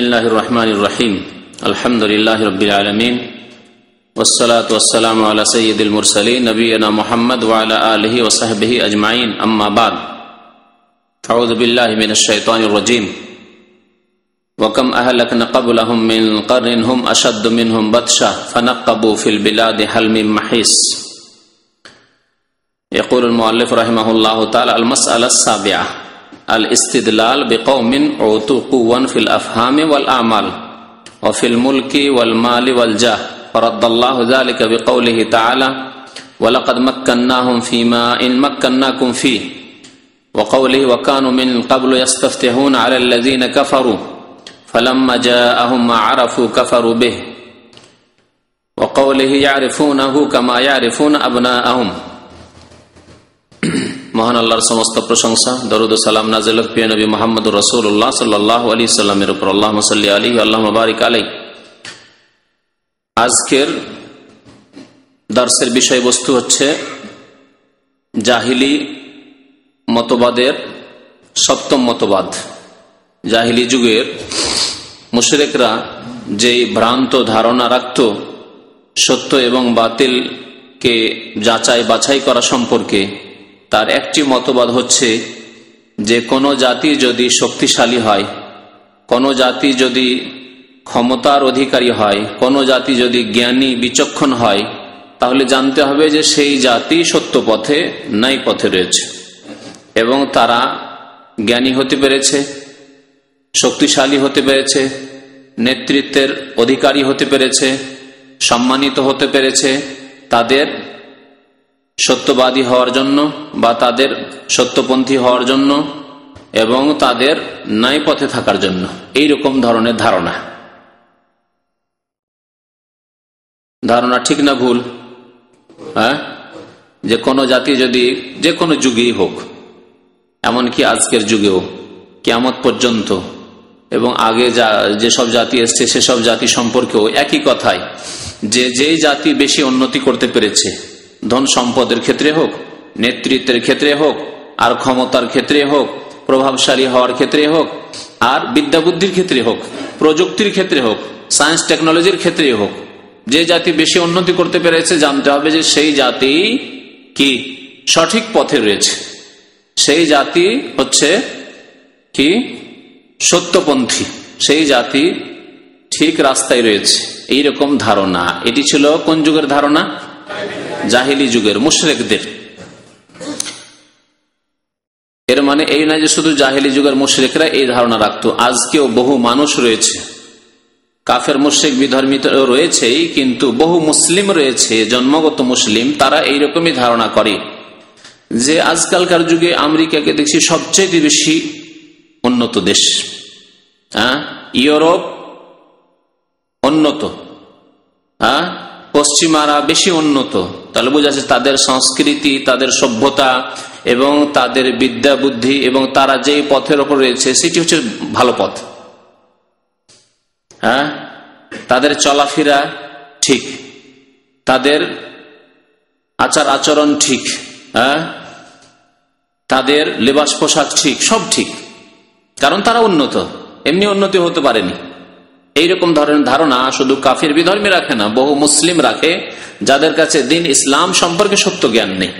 बिस्मिल्लाहिर्रहमानिर्रहीम अल्हम्दुलिल्लाहि रब्बिल आलमीन वस्सलातु वस्सलामु अला सय्यिदिल मुरसलीन नबियना मुहम्मद व अला आलिहि व सहबिहि अजमाइन अम्मा बाद अऊज़ु बिल्लाहि मिनश शैतानिर रजीम व कम अहलकना क़ब्लहुम मिन क़र्निन हुम अशद्दु मिनहुम बत्शा फनक़्क़बू फिल बिलादि हल मिन महीस। यक़ूलुल मुअल्लिफ़ रहिमहुल्लाहु तआला अल मसअला अस्साबिआ अल इस्तिदलाल बिक़ौमिन ऊतू क़ुव्वन फिल अफ़हाम वल आमाल व फिल मुल्की वल माल वल जाह फरद्दल्लाहु ज़ालिका बिक़ौलिहि तआला वलक़द मक्कन्नाहुम फ़ीमा इन मक्कन्नाकुम फ़ीह व क़ौलिहि व कानू मिन क़ब्लु यस्तफ़्तिहूना अलल्लज़ीना कफ़रू फलम्मा जाअहुम मा अरफ़ू कफ़रू बिहि व क़ौलिहि यारिफ़ूनहु कमा यारिफ़ूना अब्नाअहुम। মহান আল্লাহর সমস্ত প্রশংসা, দরুদ ও সালাম নাযিল হোক প্রিয় নবী মুহাম্মদুর রাসূলুল্লাহ সাল্লাল্লাহু আলাইহি সাল্লামের উপর। আল্লাহুম্মা সাল্লি আলাইহি আল্লাহুম্মা বারিক আলাইহি। আজকের দার্সের বিষয়বস্তু হচ্ছে জাহিলি মতবাদের সপ্তম মতবাদ। জাহিলি যুগের মুশরিকরা যেই ভ্রান্ত ধারণা রাখত সত্য এবং বাতিলকে যাচাই বাছাই করা সম্পর্কে, তার একটি মতবাদ হচ্ছে যে কোনো জাতি যদি শক্তিশালী হয়, কোনো জাতি যদি ক্ষমতার অধিকারী হয়, কোনো জাতি যদি জ্ঞানী বিচক্ষণ হয়, তাহলে জানতে হবে যে সেই জাতি সত্য পথে নাই পথে রয়েছে এবং তারা জ্ঞানী হতে পেরেছে, শক্তিশালী হতে পেরেছে, নেতৃত্বের অধিকারী হতে পেরেছে, সম্মানিত হতে পেরেছে তাদের সত্যবাদী হওয়ার জন্য বা তাদের সত্যপন্থী হওয়ার জন্য এবং তাদের ন্যায় পথে থাকার জন্য। এইরকম ধরনের ধারণা ঠিক না ভুল? যে কোনো জাতি যদি যে কোনো যুগেই হোক, এমনকি আজকের যুগেও কিয়ামত পর্যন্ত এবং আগে যেসব জাতি এসছে সেসব জাতি সম্পর্কেও একই কথাই, যে যেই জাতি বেশি উন্নতি করতে পেরেছে, ধন সম্পদের ক্ষেত্রে হোক, নেতৃত্বের ক্ষেত্রে হোক, আর ক্ষমতার ক্ষেত্রে হোক, প্রভাবশালী হওয়ার ক্ষেত্রে হোক, আর বিদ্যা বুদ্ধির ক্ষেত্রে হোক, প্রযুক্তির ক্ষেত্রে হোক, সায়েন্স টেকনোলজির ক্ষেত্রে হোক, যে জাতি বেশি উন্নতি করতে পেরেছে জানতে হবে যে সেই জাতি কি সঠিক পথে রয়েছে, সেই জাতি হচ্ছে কি সত্যপন্থী, সেই জাতি ঠিক রাস্তায় রয়েছে। এইরকম ধারণা, এটি ছিল কোন যুগের ধারণা? জাহিলি যুগের মুশরিকদের। এর মানে এই না যে শুধু জাহিলি যুগের মুশরিকরা এই ধারণা রাখতো, আজকেও বহু মানুষ রয়েছে, কাফের মুশরিক বিধর্মী রয়েছেই, কিন্তু বহু মুসলিম রয়েছে, জন্মগত মুসলিম, তারা এইরকমই ধারণা করে যে আজকালকার যুগে আমেরিকাকে দেখছি সবচেয়ে বেশি উন্নত দেশ, ইউরোপ উন্নত, পশ্চিমারা বেশি উন্নত। তাহলে বোঝা যাচ্ছে তাদের সংস্কৃতি, তাদের সভ্যতা এবং তাদের বিদ্যা বুদ্ধি এবং তারা যে পথের ওপর রয়েছে সেটি হচ্ছে ভালো পথ। তাদের চলাফেরা ঠিক, তাদের আচার আচরণ ঠিক, তাদের লেবাস পোশাক ঠিক, সব ঠিক, কারণ তারা উন্নত, এমনি উন্নতি হতে পারেনি। এইরকম ধরনের ধারণা শুধু কাফির বিধর্মী রাখে না, বহু মুসলিম রাখে যাদের কাছে দিন ইসলাম সম্পর্কে সত্য জ্ঞান নেই।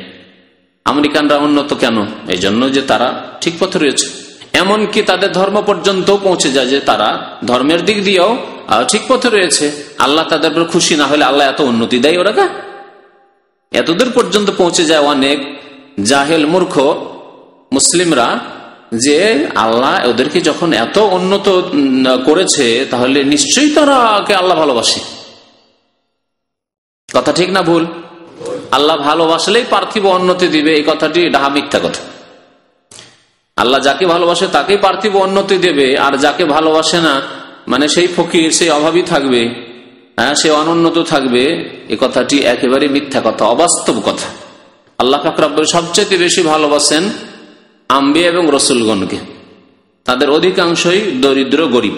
আমেরিকানরা উন্নত কেন? এই জন্য যে তারা ঠিক পথে রয়েছে, এমনকি তাদের ধর্ম পর্যন্ত পৌঁছে যায় যে তারা ধর্মের দিক দিয়েও ঠিক পথে রয়েছে। আল্লাহ তাদের উপর খুশি না হলে আল্লাহ এত উন্নতি দেয় ওরা? এতদূর পর্যন্ত পৌঁছে যায় অনেক জাহেল মূর্খ মুসলিমরা যে আল্লাহ ওদেরকে যখন এত উন্নত করেছে তাহলে নিশ্চয়ই তারাকে আল্লাহ ভালোবাসে। কথা ঠিক না ভুল? আল্লাহ ভালোবাসলেই পার্থিব উন্নতি দিবে, এই কথাটি ডাহা মিথ্যা কথা। আল্লাহ যাকে ভালোবাসে তাকেই পার্থিব উন্নতি দেবে, আর যাকে ভালোবাসে না মানে সেই ফকির, সেই অভাবী থাকবে, সে অনুন্নত থাকবে, এই কথাটি একেবারে মিথ্যা কথা, অবাস্তব কথা। আল্লাহ পাক রব্বুল সবচেয়ে বেশি ভালোবাসেন আম্বিয়া এবং রসুলগণকে, তাদের অধিকাংশই দরিদ্র গরিব,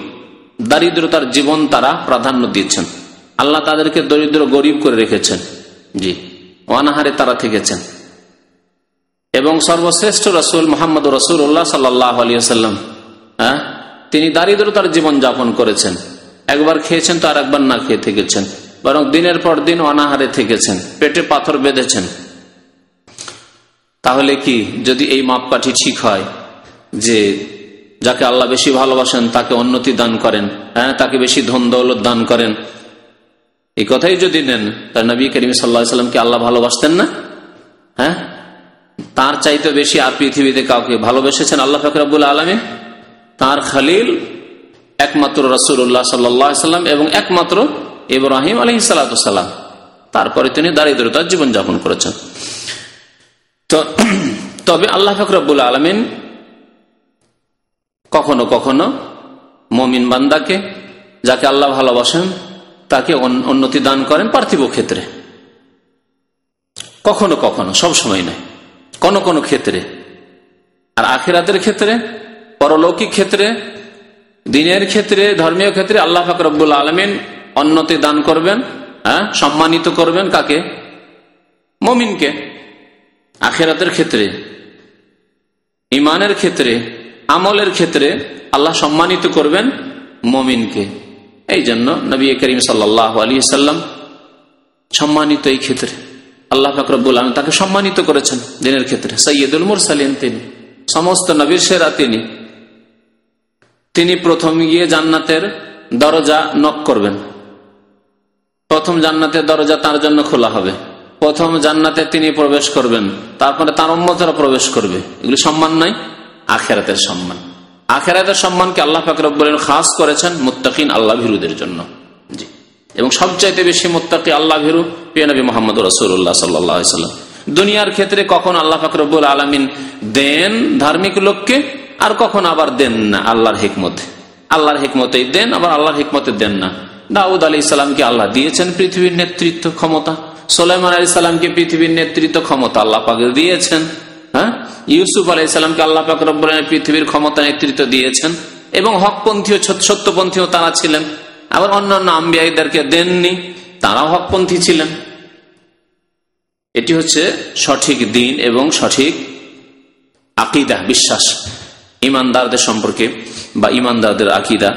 দারিদ্রতার জীবন তারা প্রাধান্য দিয়েছেন। আল্লাহ তাদেরকে দরিদ্র গরিব করে রেখেছেন, জি, অনাহারে তারা থেকেছেন। এবং সর্বশ্রেষ্ঠ রসুল মুহাম্মদ রাসূলুল্লাহ সাল্লাল্লাহু আলাইহি ওয়াসাল্লাম তিনি দারিদ্রতার জীবন যাপন করেছেন, একবার খেয়েছেন তো আর একবার না খেয়ে থেকেছেন, বরং দিনের পর দিন অনাহারে থেকেছেন, পেটে পাথর বেঁধেছেন। তাহলে কি যদি এই মাপকাঠি ঠিক হয় যে যাকে আল্লাহ বেশি ভালোবাসেন তাকে উন্নতি দান করেন, হ্যাঁ, তাকে বেশি ধন দৌলত দান করেন, এই কথাই যদি নেন, তার নবী করিম সাল্লাল্লাহু আলাইহি ওয়াসাল্লাম কি আল্লাহ ভালোবাসতেন না? হ্যাঁ, তার চাইতে বেশি আর পৃথিবীতে কাউকে ভালোবেসেছেন আল্লাহ পাক রব্বুল আলামিন? তার খলিল একমাত্র রাসূলুল্লাহ সাল্লাল্লাহু আলাইহি ওয়াসাল্লাম এবং একমাত্র ইব্রাহিম আলাইহিস সালাতু ওয়াস সালাম। তারপরে তিনি দারিদ্রতার জীবন যাপন করেছেন। তো তবে আল্লাহ পাক রব্বুল আলামিন কখনো কখনো মুমিন বান্দাকে, যাকে আল্লাহ ভালোবাসেন, তাকে উন্নতি দান করেন পার্থিব ক্ষেত্রে, কখনো কখনো, সব সময় নয়, কোন কোন ক্ষেত্রে। আর আখিরাতের ক্ষেত্রে, পরলৌকিক ক্ষেত্রে, দিনের ক্ষেত্রে, ধর্মীয় ক্ষেত্রে আল্লাহ পাক রব্বুল আলামিন উন্নতি দান করবেন, হ্যাঁ, সম্মানিত করবেন কাকে? মুমিনকে। আখিরাতের ক্ষেত্রে, ঈমানের ক্ষেত্রে, আমলের ক্ষেত্রে আল্লাহ সম্মানিত করবেন মুমিনকে। এই জন্য নবী করিম সাল্লাল্লাহু আলাইহি ওয়াসাল্লাম সম্মানিত এই ক্ষেত্রে, আল্লাহ পাক রব্বুল আলামিন তাকে সম্মানিত করেছেন দিনের ক্ষেত্রে। সাইয়্যিদুল মুরসালিন তিনি, সমস্ত নবীর সেরা তিনি। তিনি প্রথম গিয়ে জান্নাতের দরজা নক করবেন, প্রথম জান্নাতের দরজা তার জন্য খোলা হবে, প্রথম জান্নাতে তিনি প্রবেশ করবেন, তারপরে তার উম্মতেরা প্রবেশ করবে। এগুলি সম্মান নয়, আখিরাতের সম্মান। আখিরাতের সম্মানকে আল্লাহ পাক রব্বুল আলামিন খাস করেছেন মুত্তাকিন, আল্লাহ ভীরুদের জন্য। জি, এবং সবচাইতে বেশি মুত্তাকি, আল্লাহ ভীরু প্রিয় নবী মুহাম্মদ রাসূলুল্লাহ সাল্লাল্লাহু আলাইহি ওয়াসাল্লাম। দুনিয়ার ক্ষেত্রে কখন আল্লাহ পাক রব্বুল আলামিন দেন ধার্মিক লোককে, আর কখন আবার দেন না আল্লাহর হিকমতে। আল্লাহর হিকমতেই দেন, আবার আল্লাহর হিকমতে দেন না। দাউদ আলাইহিস সালামকে আল্লাহ দিয়েছেন পৃথিবীর নেতৃত্ব ক্ষমতা, সুলাইমান আলাইহিস সালামকে পৃথিবীর নেতৃত্ব ক্ষমতা আল্লাহ পাক দিয়েছেন। হ্যাঁ, ইউসুফ আলাইহিস সালামকে আল্লাহ পাক রব্বুল আলামিন পৃথিবীর ক্ষমতা নেতৃত্ব দিয়েছেন, এবং হকপন্থী ও সত্যপন্থীও তারা ছিলেন। আবার অন্যান্য আম্বিয়াদেরকে দেননি, তারাও হকপন্থী ছিলেন। এটি হচ্ছে সঠিক দিন এবং সঠিক আকীদা, বিশ্বাস ইমানদারদের সম্পর্কে, বা ইমানদারদের আকীদা,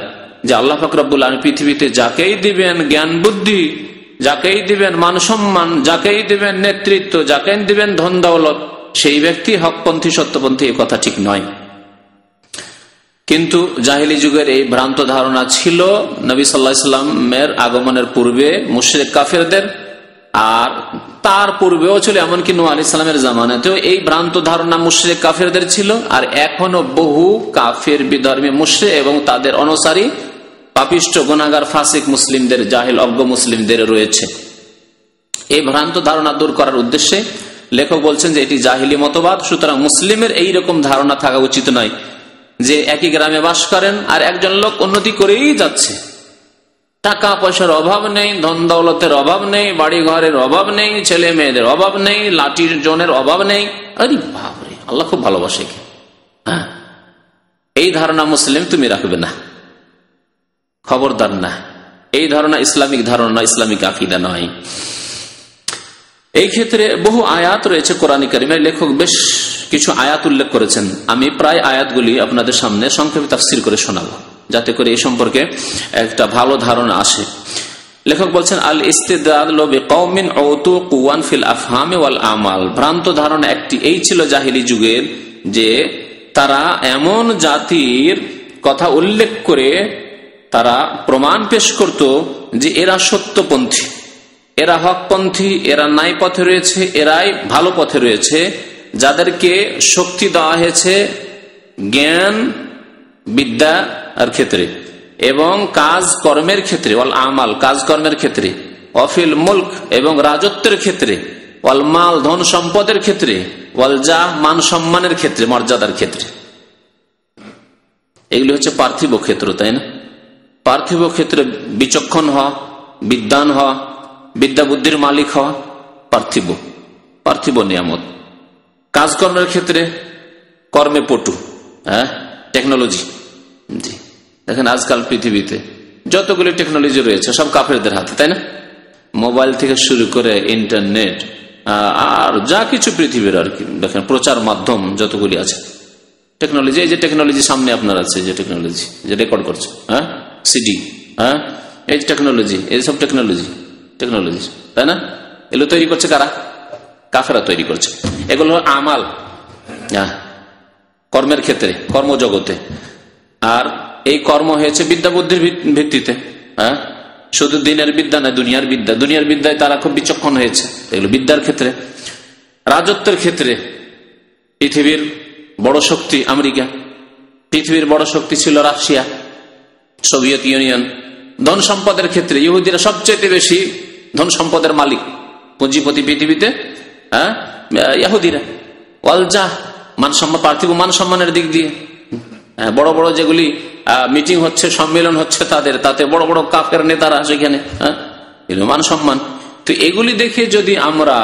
যে আল্লাহ পাক রব্বুল আলামিন পৃথিবীতে যাকেই দিবেন জ্ঞান বুদ্ধি, যাকেই দিবেন মান সম্মান, যাকেই দিবেন নেতৃত্ব, যাকেই দিবেন ধন দৌলত, সেই ব্যক্তি হকপন্থী সত্যপন্থী, এই কথা ঠিক নয়। কিন্তু জাহেলি যুগের এই ভ্রান্ত ধারণা ছিল নবী সাল্লাল্লাহু আলাইহি ওয়াসাল্লামের আগমনের পূর্বে মুশরিক কাফেরদের, আর তার পূর্বেও ছিল, এমনকি নূহ আলাইহিস সালামের জামানাতেও এই ভ্রান্ত ধারণা মুশরিক কাফেরদের ছিল। আর এখনো বহু কাফের বিধর্মী মুশরিক এবং তাদের অনুসারী পাপিষ্ঠ গুনাহগার ফাসিক মুসলিমদের, জাহেল অজ্ঞ মুসলিমদের রয়েছে। এই ভ্রান্ত ধারণা দূর করার উদ্দেশ্যে লেখক বলছেন যে এটি জাহিলি মতবাদ। সুতরাং মুসলিমের এই রকম ধারণা থাকা উচিত নয় যে একই গ্রামে বাস করেন আর একজন লোক উন্নতি করেই যাচ্ছে, টাকা পয়সার অভাব নেই, ধন দৌলতের অভাব নেই, বাড়ি ঘরের অভাব নেই, ছেলে মেয়েদের অভাব নেই, লাঠির জনের অভাব নেই। আরে বাপরে, আল্লাহ খুব ভালোবাসে। হ্যাঁ, এই ধারণা মুসলিম তুমি রাখবে না, খবরদার না। এই ধারণা ইসলামিক ধারণা, ইসলামিক আকীদা নয়। এই ক্ষেত্রে বহু আয়াত রয়েছে কোরআন কারীমে। লেখক বেশ কিছু আয়াত উল্লেখ করেছেন। আমি প্রায় আয়াতগুলি আপনাদের সামনে সংক্ষেপে তাফসীর করে শোনাবো, যাতে করে এই সম্পর্কে একটা ভালো ধারণা আসে। লেখক বলছেন, আল ইস্তিদলালু বিকওমিন উতু কুওয়ান ফিল আফহামি ওয়াল আমাল। ভ্রান্ত ধারণা একটি এই ছিল জাহিলি যুগের, যে তারা এমন জাতির কথা উল্লেখ করে তারা প্রমাণ পেশ করত যে এরা সত্যপন্থী, এরা হকপন্থী, এরা ন্যায় পথে রয়েছে, এরাই ভালো পথে রয়েছে, যাদেরকে শক্তি দেওয়া হয়েছে জ্ঞান বিদ্যার ক্ষেত্রে এবং কাজ কর্মের ক্ষেত্রে, ওয়াল আমাল কাজকর্মের ক্ষেত্রে, অফিল মুলক এবং রাজত্বের ক্ষেত্রে, ওয়াল মাল ধন সম্পদের ক্ষেত্রে, ওয়াল জাহ মান সম্মানের ক্ষেত্রে, মর্যাদার ক্ষেত্রে। এগুলি হচ্ছে পার্থিব ক্ষেত্র, তাই না? পার্থিব ক্ষেত্রে বিচক্ষণ হওয়া, বিদ্বান হওয়া, বিদ্যা বুদ্ধির মালিক হওয়া পার্থিব নিয়ামত। কাজকর্মের ক্ষেত্রে কর্মে পটু, হ্যাঁ, টেকনোলজি। জি, দেখেন আজকাল পৃথিবীতে যতগুলি টেকনোলজি রয়েছে সব কাফেরদের হাতে, তাই না? মোবাইল থেকে শুরু করে ইন্টারনেট আর যা কিছু পৃথিবীর আর কি, দেখেন প্রচার মাধ্যম যতগুলি আছে টেকনোলজি, এই যে টেকনোলজি সামনে আপনার আছে, যে টেকনোলজি যে রেকর্ড করছে, হ্যাঁ, সিডি, হ্যাঁ, এই টেকনোলজি, এই সব টেকনোলজি, তাই না? এগুলো তৈরি করছে কারা? কাফেরা তৈরি করছে। এগুলো আমাল, কর্মের ক্ষেত্রে, কর্মজগতে। আর এই কর্ম হয়েছে বিদ্যা বুদ্ধির ভিত্তিতে, হ্যাঁ, শুধু দিনের বিদ্যা না, দুনিয়ার বিদ্যা। দুনিয়ার বিদ্যায় তারা খুব বিচক্ষণ হয়েছে, এগুলো বিদ্যার ক্ষেত্রে। রাজত্বের ক্ষেত্রে পৃথিবীর বড় শক্তি আমেরিকা, পৃথিবীর বড় শক্তি ছিল রাশিয়া, সোভিয়েত ইউনিয়ন। ধন সম্পদের ক্ষেত্রে ইহুদিরা সবচেয়ে বেশি ধন সম্পদের মালিক, পুঁজিপতি পৃথিবীতে, হ্যাঁ, ইহুদিরা। ওয়ালজা, মান সম্মান, পার্থিব মান সম্মানের দিক দিয়ে বড় বড় যেগুলি মিটিং হচ্ছে, সম্মেলন হচ্ছে তাদের, তাতে বড় বড় কাফের নেতারা সেখানে, হ্যাঁ, মান সম্মান। তো এগুলি দেখে যদি আমরা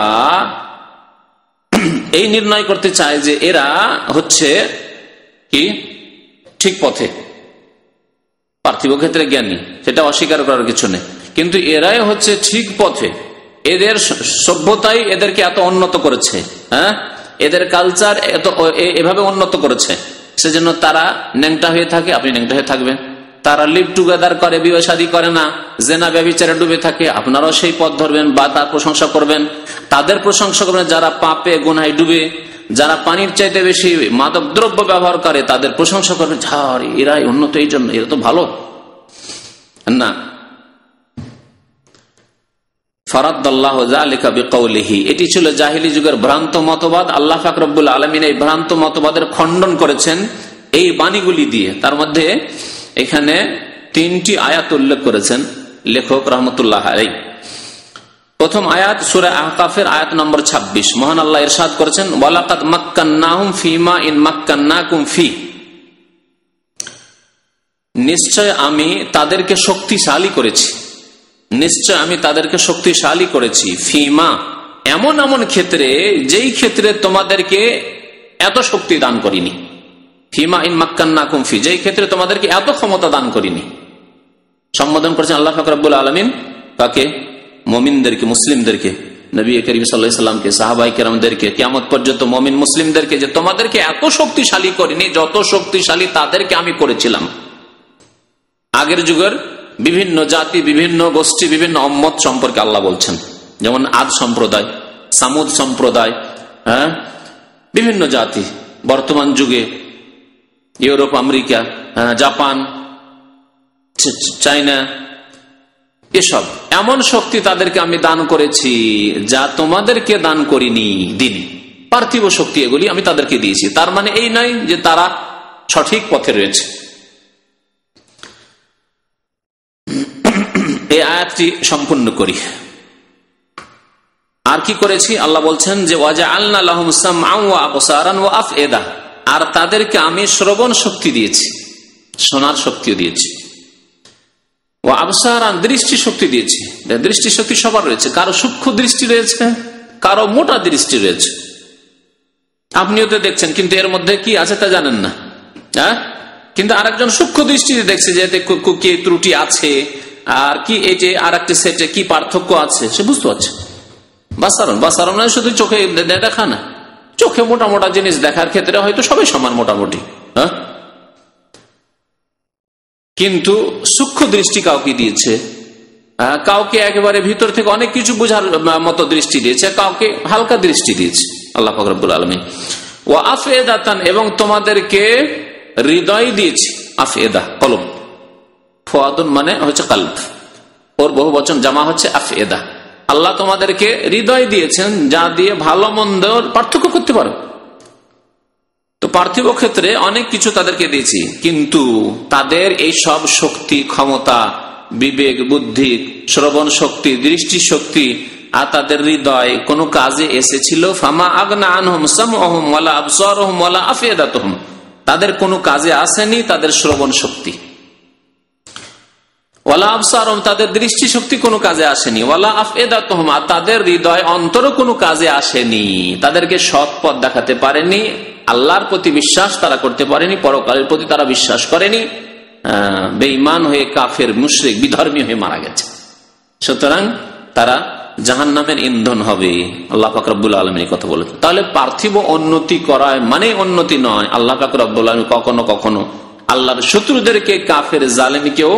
এই নির্ণয় করতে চাই যে এরা হচ্ছে কি ঠিক পথে, পার্থিব ক্ষেত্রে জ্ঞানী, সেটা অস্বীকার করার কিছু নেই, কিন্তু এরাই হচ্ছে ঠিক পথে, এদের সভ্যতাই এদেরকে এত উন্নত করেছে, হ্যাঁ, এদের কালচার এত এভাবে উন্নত করেছে, সেজন্য তারা ন্যাংটা হয়ে থাকে, আপনি ন্যাংটা হয়ে থাকবেন। তারা লিভ টুগেদার করে, বিয়ে শাদী করে না, জেনা ব্যভিচারে ডুবে থাকে, আপনারাও সেই পথ ধরবেন বা তার প্রশংসা করবেন। তাদের প্রশংসা করবেন যারা পাপে গুনায় ডুবে, যারা পানির চাইতে বেশি মাদক দ্রব্য ব্যবহার করে, তাদের প্রশংসা করবেন, এরাই উন্নত, এই জন্য এরা তো ভালো না। ফারাদ্দাল্লাহু যালিকা বিকাউলিহি, এটি ছিল জাহিলি যুগের ভ্রান্ত মতবাদ। আল্লাহ পাক রব্বুল আলামিন এই ভ্রান্ত মতবাদের খণ্ডন করেছেন এই বাণীগুলি দিয়ে। তার মধ্যে এখানে 3টি আয়াত উল্লেখ করেছেন লেখক রহমতুল্লাহ আলাইহি। প্রথম আয়াত সূরা আহকাফের আয়াত নম্বর 26। মহান আল্লাহ ইরশাদ করেছেন, ওয়ালাকাদ মাক্কান্নাহুম ফীমা ইন মাক্কান্নাকুম ফী, নিশ্চয় আমি তাদেরকে শক্তিশালী করেছি, নিশ্চয় আমি তাদেরকে শক্তিশালী করেছি, ফীমা এমন এমন ক্ষেত্রে যেই ক্ষেত্রে তোমাদেরকে এত শক্তি দান করিনি, ফীমা ইন মাক্কান্নাকুম ফী, যেই ক্ষেত্রে তোমাদেরকে এত ক্ষমতা দান করিনি। সম্বোধন করেছেন আল্লাহ পাক রব্বুল আলামিন কাকে? মুমিনদেরকে, মুসলিমদেরকে, নবী করিম সাল্লাল্লাহু আলাইহি সাল্লামকে, সাহাবায়ে কেরামদেরকে, কিয়ামত পর্যন্ত মুমিন মুসলিমদেরকে, যে তোমাদেরকে এত শক্তিশালী করিনি যত শক্তিশালী তাদেরকে আমি করেছিলাম। আগের যুগের বিভিন্ন জাতি, বিভিন্ন গোষ্ঠী, বিভিন্ন উম্মত সম্পর্কে আল্লাহ বলছেন, যেমন আদ সম্প্রদায়, সামুদ সম্প্রদায়, হ্যাঁ, বিভিন্ন জাতি। বর্তমান যুগে ইউরোপ, আমেরিকা, জাপান, চায়না, এসব এমন শক্তি তাদেরকে আমি দান করেছি যা তোমাদেরকে দান করিনি দিনে। পার্থিব শক্তি এগুলি আমি তাদেরকে দিয়েছি। তার মানে এই নয় যে তারা সঠিক পথে রয়েছে। এই আয়াতটি সম্পূর্ণ করি। আর কি করেছি? আল্লাহ বলছেন যে ওয়াজআলনা লাহুম সামআন ওয়া আবসারান ওয়া আফইদা, আর তাদেরকে আমি শ্রবণ শক্তি দিয়েছি, শোনার শক্তিও দিয়েছি, ও আবসারান, দৃষ্টি শক্তি দিয়েছি। দৃষ্টি শক্তি সবার রয়েছে, কারো সূক্ষ্ম দৃষ্টি রয়েছে, কারো মোটা দৃষ্টি রয়েছে। আপনিও তো দেখছেন, কিন্তু এর মধ্যে কি আছে তা জানেন না, হ্যাঁ, কিন্তু আরেকজন সূক্ষ্ম দৃষ্টিতে দেখছে যে এতে কি ত্রুটি আছে, আর কি এই যে আর একটা সেটে কি পার্থক্য আছে সে বুঝতে পারছে। বাসারণ, বাসারণ মানে শুধু চোখে দেখা না, চোখে মোটা মোটা জিনিস দেখার ক্ষেত্রে হয়তো সবাই সমান মোটামুটি, হ্যাঁ, কিন্তু সূক্ষ্ম দৃষ্টি কাউকে দিয়েছে, কাউকে একেবারে ভিতর থেকে অনেক কিছু বোঝার মতো দৃষ্টি দিয়েছে, কাউকে হালকা দৃষ্টি দিয়েছে আল্লাহ পাক রব্বুল আলামিন। ওয়া আফইদাতান, এবং তোমাদেরকে হৃদয় দিয়েছি। আফইদা কলব, ফুয়াদুন মানে হচ্ছে কলব, ওর বহু বচন জামা হচ্ছে আফইদা। আল্লাহ তোমাদেরকে হৃদয় দিয়েছেন যা দিয়ে ভালো মন্দর পার্থক্য করতে পারো। তো পার্থিব ক্ষেত্রে অনেক কিছু তাদেরকে দিয়েছি, কিন্তু তাদের এই সব শক্তি, ক্ষমতা, বিবেক, বুদ্ধি, শ্রবণ শক্তি, দৃষ্টি শক্তি আর তাদের হৃদয় কোন কাজে এসেছিল? ফামা আগনা আনহুম সামউহুম ওয়ালা আবসারুহুম ওয়ালা আফইদাতুহুম, তাদের কোনো কাজে আসেনি তাদের শ্রবণ শক্তি, ওয়ালা আবসারুহুম, তাদের দৃষ্টি শক্তি কোনো কাজে আসেনি, ওয়ালা আফইদাতুহুম, আর তাদের হৃদয় অন্তর কোনো কাজে আসেনি। তাদেরকে সৎ পথ দেখাতে পারেনি, আল্লাহর প্রতি বিশ্বাস তারা করতে পারেনি, পরকালের প্রতি তারা বিশ্বাস করেনি, বেঈমান হয়ে কাফের মুশরিক বিধর্মী হয়ে মারা গেছে। সুতরাং তারা জাহান্নামের ইন্ধন হবে। আল্লাহ পাক রব্বুল আলামিন কথা বলেছেন। তাহলে পার্থিব উন্নতি করায় মানে উন্নতি নয়। আল্লাহ পাক রব্বুল আলামিন কখনো কখনো আল্লাহর শত্রুদেরকে, কাফের জালেমকেও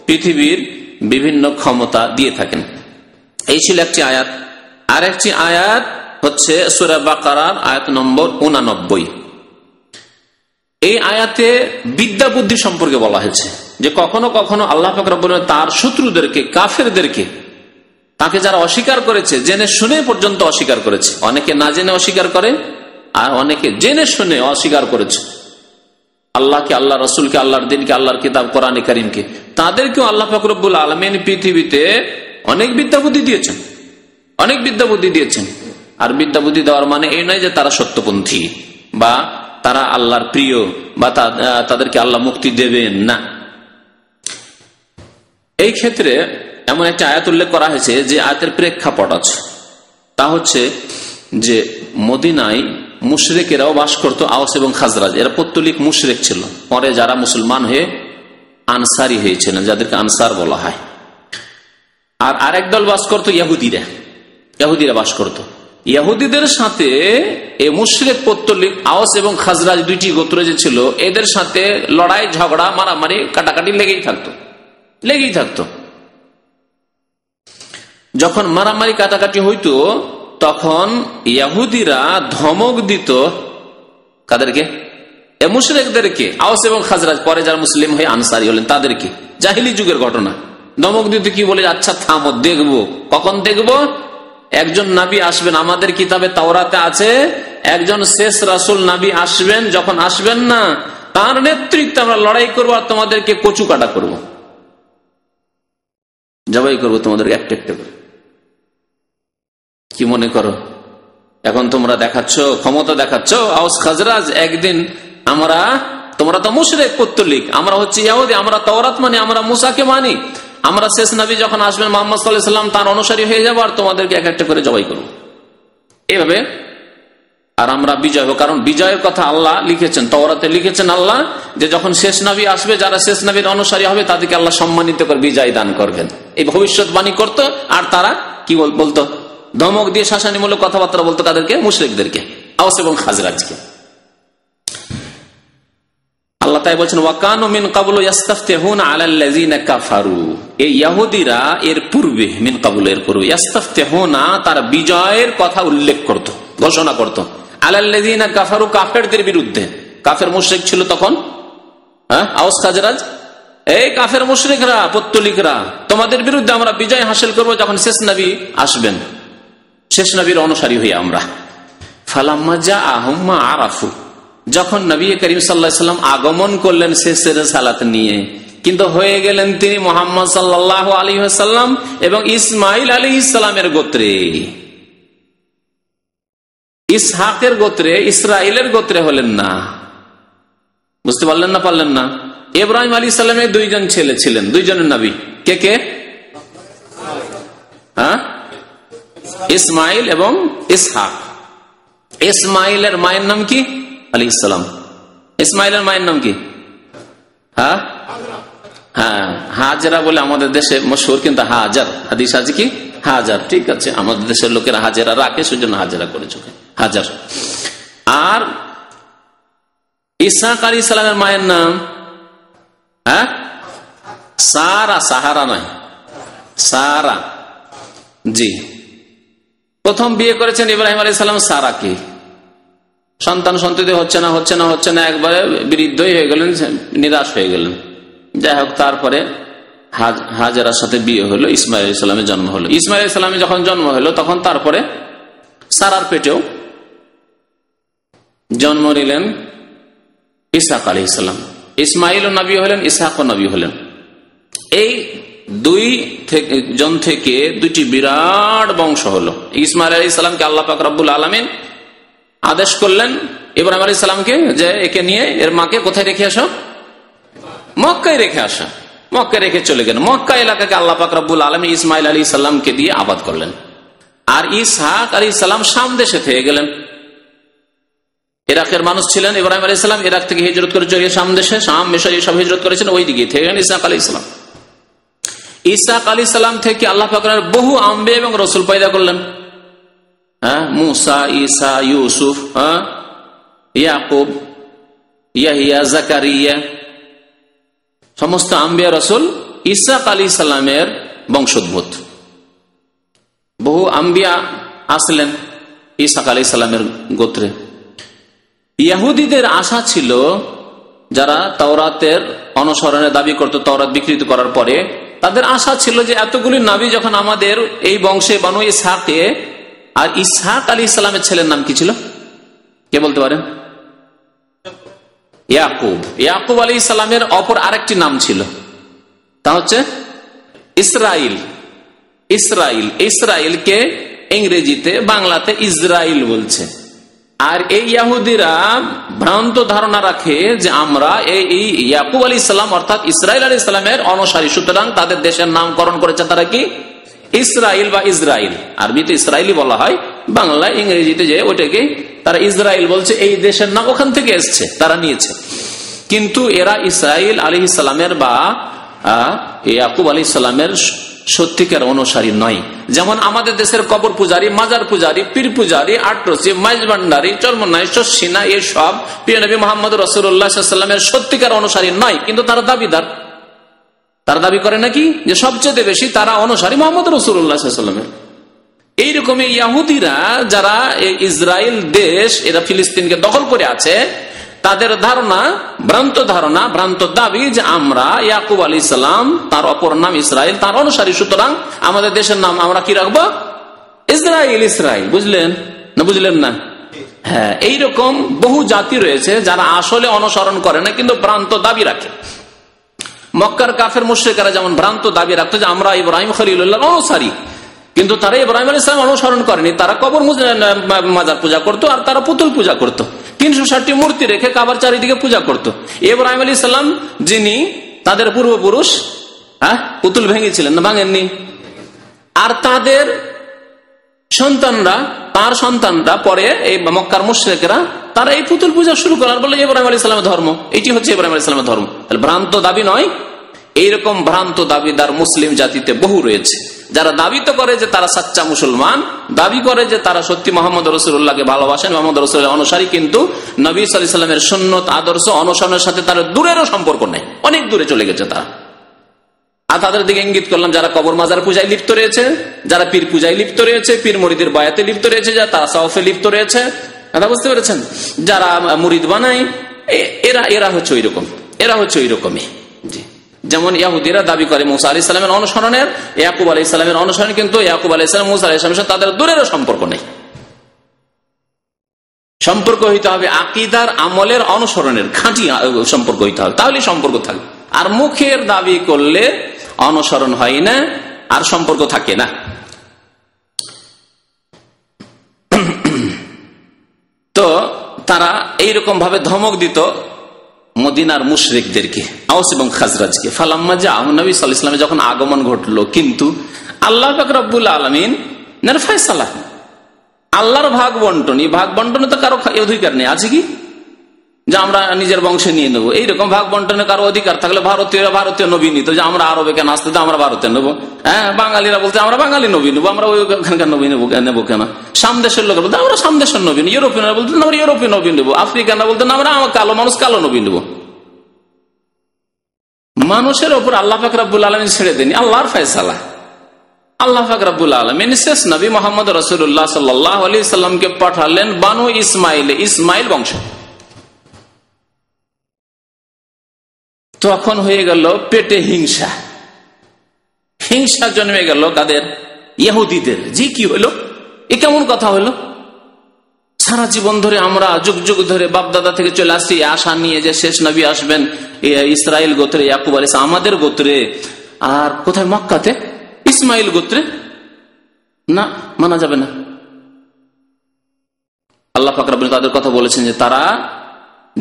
পৃথিবীর বিভিন্ন ক্ষমতা দিয়ে থাকেন। এই ছিল একটি আয়াত। আর একটি আয়াত হচ্ছে সূরা বাকারার আয়াত নম্বর 89। এই আয়াতে বিদ্যা বুদ্ধি সম্পর্কে বলা হয়েছে যে কখনো কখনো আল্লাহ পাক রব্বুল আলামিন তার শত্রুদেরকে, কাফেরদেরকে, তাকে যারা অস্বীকার করেছে, জেনে শুনে পর্যন্ত অস্বীকার করেছে, অনেকে না জেনে অস্বীকার করে আর অনেকে জেনে শুনে অস্বীকার করেছে আল্লাহকে, আল্লাহ রসুলকে, আল্লাহর দিনকে, আল্লাহর কিতাব কোরআনে কারীমকে, তাদেরকেও আল্লাহ পাক রব্বুল আলামিন পৃথিবীতে অনেক বিদ্যা বুদ্ধি দিয়েছেন, অনেক বিদ্যা বুদ্ধি দিয়েছেন। আর বিদ্যা বুদ্ধি দেওয়ার মানে এই নয় যে তারা সত্যপন্থী বা তারা আল্লাহর প্রিয় বা তাদেরকে আল্লাহ মুক্তি দেবেন না। এই ক্ষেত্রে এমন একটা আয়াত উল্লেখ করা হয়েছে যে আয়াতের প্রেক্ষাপট আছে। তা হচ্ছে যে মদিনায় মুশরিকেরাও বাস করতো, আওস এবং খাজরাজ, এরা পৌত্তলিক মুশরিক ছিল। পরে যারা মুসলমান হয়ে আনসারি হয়েছিলেন, যাদেরকে আনসার বলা হয়। আর আরেক দল বাস করতো ইহুদিরা, ইহুদিরা বাস করতো। ইহুদিদের সাথে এই মুশরিক পৌত্তলিক আওস এবং খাজরাজ দুইটি গোত্র যে ছিল, এদের সাথে লড়াই, ঝগড়া, মারামারি, কাটাকাটি লেগেই থাকতো। যখন মারামারি কাটাকাটি হইতো তখন ইহুদিরা ধমক দিত কাদেরকে? মুশরিকদেরকে, আওস এবং খাজরাজ, পরে যারা মুসলিম হয়ে আনসারী হলেন তাদেরকে। জাহিলি যুগের ঘটনা। ধমক দিত কি বলে? আচ্ছা থামো, দেখবো। কখন দেখবো? একজন নবী আসবেন, আমাদের কিতাবে তাওরাতে আছে একজন শেষ রাসূল নবী আসবেন, যখন আসবেন না তার নেতৃত্বে আমরা লড়াই করবো আর তোমাদেরকে কচু কাটা করবো, জবাই করবো তোমাদেরকে একটা একটা করে। কি মনে করো এখন তোমরা দেখাচ্ছ, ক্ষমতা দেখাচ্ছ আওস খাজরাজ, একদিন তোমরা তো মুশরিক পৌত্তলিক, আমরা হচ্ছে ইহুদি, আমরা তাওরাত মানি, আমরা মুসাকে মানি, আমরা শেষ নবী যখন আসবেন মুহাম্মদ সাল্লাল্লাহু আলাইহি ওয়াসাল্লাম তার অনুসারী হয়ে যাবো আর তোমাদেরকে এক একটা করে জবাই করবো এইভাবে। আর আমরা বিজয় হবো, কারণ বিজয়ের কথা আল্লাহ লিখেছেন, তাওরাতে লিখেছেন আল্লাহ যে যখন শেষ নবী আসবে, যারা শেষ নবীর অনুসারী হবে তাদেরকে আল্লাহ সম্মানিত করে বিজয় দান করবেন, এই ভবিষ্যৎবাণী করতো। আর তারা কি বলতো? ধমক দিয়ে শাসানিমূলক কথাবার্তা বলতো তাদেরকে, মুশরিকদেরকে, আওস এবং খাজরাজকে। আল্লাহ তাই বলছেন ওয়াকানু মিন ক্বাবলু ইস্তাফতিহুনা আলাল্লাযিনা কাফারু। এই ইহুদিরা এর পূর্বে, মিন ক্বাবলু এর পূর্বে, ইস্তাফতিহুনা তার বিজয়ের কথা উল্লেখ করত, ঘোষণা করত, আলাল্লাযিনা কাফারু কাফেরদের বিরুদ্ধে। কাফের মুশরিক ছিল তখন, আওস খাজরাজ। এই কাফের মুশরিকরা, পৌত্তলিকরা, তোমাদের বিরুদ্ধে আমরা বিজয় হাসিল করব যখন শেষ নবী আসবেন, শেষ নবীর অনুসারী হয়ে আমরা। ফালাম্মা জাআহুম মা আরাফু, যখন নবী করিম সাল্লাল্লাহু আলাইহি ওয়াসাল্লাম আগমন করলেন শেষের সালাত নিয়ে, কিন্তু হয়ে গেলেন তিনি মুহাম্মদ সাল্লাল্লাহু আলাইহি ওয়াসাল্লাম এবং ইসমাইল আলাইহিস সালামের গোত্রে, ইসহাকের গোত্রে, ইসরাইলের গোত্রে হলেন না। বুঝতে পারলেন না? পারলেন না? ইব্রাহিম আলাইহিস সালামের দুইজন ছেলে ছিলেন, দুইজনের নবী। কে কে? ইসমাইল এবং ইসহাক। ইসমাইলের মায়ের নাম কি? আলাইহিস সালাম। ইসমাইলের মায়ের নাম কি? হাজরা বলে আমাদের দেশে মশহুর, কিন্তু হাজার, হাদিস আছে কি হাজার। ঠিক আছে, আমাদের দেশের লোকেরা হাজেরা রাখে, সেজন্য হাজরা করেছে, হাজার। আর ইসহাক আলাইহিস সালামের মায়ের নাম সারা, সাহারা নয়, সারা। জি, প্রথম বিয়ে করেছেন ইব্রাহিম আলাইহিস সালাম সারাকে। সন্তান সন্ততি হচ্ছে না, একবারে বৃদ্ধই হয়ে গেলেন, নিরাশ হয়ে গেলেন। যাই হোক, তারপরে হাজেরার সাথে বিয়ে হলো, ইসমাইল আলাইহিস সালামের জন্ম হলো। ইসমাইল আলাইহিস সালামের যখন জন্ম হলো তখন তারপরে সারার পেটেও জন্ম নিলেন ইসহাক আলাইহিস সালাম। ইসমাইল নবী হলেন, ইসহাক নবী হলেন। এই দুই জন থেকে দুইটি বিরাট বংশ হলো। ইসমাইল আলাইহিস সালামকে আল্লাহ পাক রব্বুল আলামিন আদেশ করলেন ইব্রাহিম আলাইহিস সালামকে যে একে নিয়ে এর মাকে কোথায় রেখে আসো? মক্কায় রেখে আসা। মক্কায় রেখে চলে গেলেন। মক্কা এলাকাকে আল্লাহ পাক রব্বুল আলামিন ইসমাইল আলাইহিস সালামকে দিয়ে আবাদ করলেন। আর ইসহাক আলাইহিস সালাম শাম দেশে থেকে গেলেন। ইরাকের মানুষ ছিলেন ইব্রাহিম আলাইহিস সালাম, ইরাক থেকে হিজরত করে চলে শাম দেশে, শাম, মিশর সব হিজরত করেছেন, ওই দিকে থেকে গেলেন ইসহাক আলাইহিস সালাম। ঈসা আলাইহিস সালাম থেকে আল্লাহ পাক বহু আম্বিয়া এবং রাসূল পয়দা করলেন। মুসা, ঈসা, ইউসুফ, ইয়াকুব, ইয়াহিয়া, জাকারিয়া, সমস্ত আম্বিয়া রাসূল ঈসা আলাইহিস সালামের বংশোদ্ভূত। বহু আম্বিয়া আসলেন ঈসা আলাইহিস সালামের গোত্রে। ইহুদিদের আশা ছিল, যারা তাওরাতের অনুসরণের দাবি করত, তাওরাত বিকৃত করার পরে তাদের আশা ছিল যে এতগুলি নবী যখন আমাদের এই বংশে বানু ইসহাকে, আর ইসহাক আলাইহিস সালামের ছেলের নাম কি ছিল কে বলতে পারেন? ইয়াকুব। ইয়াকুব আলাইহিস সালামের অপর আরেকটি নাম ছিল, তা হচ্ছে ইসরাইল। ইসরাইল, ইসরাইলকে ইংরেজিতে বাংলাতে ইসরাইল বলছে। আর এই ইহুদিরা ভ্রান্ত ধারণা রাখে যে আমরা এই ইয়াকুব আলাইহিস সালাম অর্থাৎ ইসরাইল আলাইহিস সালামের অনুসারী, সুতরাং তাদের দেশের নামকরণ করেছে তারা কি ইসরাইল বা ইসরাইল। আরবিতে ইসরাইলি বলা হয়, বাংলায় ইংরেজিতে যে ওটাকে তারা ইসরাইল বলছে। এই দেশের নাম ওখান থেকে এসছে, তারা নিয়েছে। কিন্তু এরা ইসরাইল আলাইহিস সালামের বা ইয়াকুব আলাইহিস সালামের সত্যিকার অনুসারী নয়। যেমন আমাদের দেশের কবর পূজারী, মাজার পূজারী, পীর পূজারী, আটরসি, মাইজ ভান্ডারী, চরমনাই, শস্যিনা, এসব প্রিয় নবী মুহাম্মদ রাসূলুল্লাহ সাল্লাল্লাহু আলাইহি ওয়াসাল্লামের সত্যিকার অনুসারী নয়, কিন্তু তারা দাবিদার। তারা দাবি করে নাকি যে সবচেয়ে বেশি তারা অনুসারী মুহাম্মদ রাসূলুল্লাহ সাল্লাল্লাহু আলাইহি ওয়াসাল্লামের। এইরকমই ইহুদিরা যারা ইসরায়েল দেশ, এরা ফিলিস্তিনকে দখল করে আছে, তাদের ধারণা, ভ্রান্ত ধারণা, ভ্রান্ত দাবি যে আমরা ইয়াকুব আলাইহিস সালাম, তার অপর নাম ইসরাইল, তার অনুসারী, সুতরাং আমাদের দেশের নাম আমরা কি রাখবো? ইসরাইল। ইসরাইল। বুঝলেন না? বুঝলেন না? হ্যাঁ, এইরকম বহু জাতি রয়েছে যারা আসলে অনুসরণ করে না, কিন্তু ভ্রান্ত দাবি রাখে। মক্কার কাফের মুশরিকরা যেমন ভ্রান্ত দাবি রাখতো যে আমরা ইব্রাহিম খলিলুল্লাহর অনুসারী, কিন্তু তারা ইব্রাহিম আলাইহিস সালাম অনুসরণ করেনি। তারা কবর মাজার পূজা করতো, আর তারা পুতুল পূজা করতো, 360টি মূর্তি রেখে কাবার চারিদিকে পূজা করত। ইব্রাহিম আলাইহিস সালাম যিনি তাদের পূর্বপুরুষ, পুতুল ভেঙেছিলেন না? ভাঙেননি। আর তাদের সন্তানরা, তার সন্তানরা পরে এই মক্কার মুশরিকরা তারা এই পুতুল পূজা শুরু করার বলে ইব্রাহিম আলাইহিস সালামের ধর্ম, এটি হচ্ছে ইব্রাহিম আলাইহিস সালামের ধর্ম। তাহলে ভ্রান্ত দাবি নয়। এইরকম ভ্রান্ত দাবিদার মুসলিম জাতিতে বহু রয়েছে, যারা দাবি তো করে যে তারা সাচ্চা মুসলমান, দাবি করে যে তারা সত্যি মোহাম্মদ রাসূলুল্লাহকে ভালোবাসেন, মোহাম্মদ রাসূলের অনুসারী, কিন্তু নবী সাল্লাল্লাহু আলাইহি ওয়াসাল্লামের সুন্নত আদর্শ অনুসরণের সাথে তার দূরেরও সম্পর্ক নেই, অনেক দূরে চলে গেছে তারা। আর তাদের দিকে ইঙ্গিত করলাম, যারা কবর মাজার পূজায় লিপ্ত রয়েছে, যারা পীর পূজায় লিপ্ত রয়েছে, পীর মুরিদের বায়াতে লিপ্ত রয়েছে, যারা তাসাউফে লিপ্ত রয়েছে, কথা বুঝতে পেরেছেন? যারা মুরিদ বানায়, এরা হচ্ছে ওই রকম, এরা হচ্ছে ওই রকমই। জি, যেমন ইহুদিরা দাবি করে মুসা আলাইহিস সালামের অনুসরণের, ইয়াকুব আলাইহিস সালামের অনুসরণ, কিন্তু ইয়াকুব আলাইহিস সালাম, মুসা আলাইহিস সালামের সাথে তাদের দূরেরও সম্পর্ক নেই। সম্পর্ক হইতে হবে আকীদার, আমলের, অনুসরণের খাঁটি সম্পর্ক হইতে হবে, তাহলে সম্পর্ক থাকবে। আর মুখের দাবি করলে অনুসরণ হয় না, আর সম্পর্ক থাকে না। তো তারা এইরকম ভাবে ধমক দিত মদিনার মুশরিকদেরকে, আওস এবং খাজরাজকে। ফালাম্মা জাআ নবী সাল্লাল্লাহু আলাইহি ওয়াসাল্লাম, যখন আগমন ঘটলো, কিন্তু আল্লাহ পাক রব্বুল আলামিন এর ফয়সালা, আল্লাহর ভাগ বন্টন, এই ভাগ বন্টনে তো কারো অধিকার নেই। আছে কি যে আমরা নিজের বংশে নিয়ে নেবো? এইরকম ভাগ বন্টনে কারো অধিকার থাকলে ভারতীয়রা ভারতীয় নবী নিত, যে আমরা আরবে কেন আসতে, আমরা ভারতে নেবো। হ্যাঁ, বাঙালিরা বলতে আমরা বাঙালি নবী নেবো, আমরা ওইখানকার নবী নেবো কেন? সামদেশের লোকের বলতে আমরা সামদেশের নবী, ইউরোপিয়ানরা বলতে আমরা ইউরোপীয় নবী নেবো, আফ্রিকানরা বলতে আমরা কালো মানুষ কালো নবী নেবো। মানুষের ওপর আল্লাহ পাক রব্বুল আলামিন ছেড়ে দেননি, আল্লাহর ফয়সালা। আল্লাহ পাক রব্বুল আলামিন শেষ নবী মুহাম্মদ রাসূলুল্লাহ সাল্লাল্লাহু আলাইহি সাল্লামকে পাঠালেন বানু ইসমাইলে, ইসমাইল বংশ। তখন হয়ে গেল পেটে হিংসা, হিংসা জন্মে গেল কাদের? ইহুদিদের। জি, কি হলো? এ কেমন কথা হলো? সারা জীবন ধরে আমরা যুগ যুগ ধরে বাপদাদা থেকে চলে আসছি আশা নিয়ে যে শেষ নবী আসবেন ইসরাইল গোত্রে, ইয়াকুব আলাইহিস সালাম আমাদের গোত্রে। আর কোথায়? মক্কাতে ইসমাইল গোত্রে। না, মানা যাবে না। আল্লাহ পাক রব্বুল তাদের কথা বলেছেন যে তারা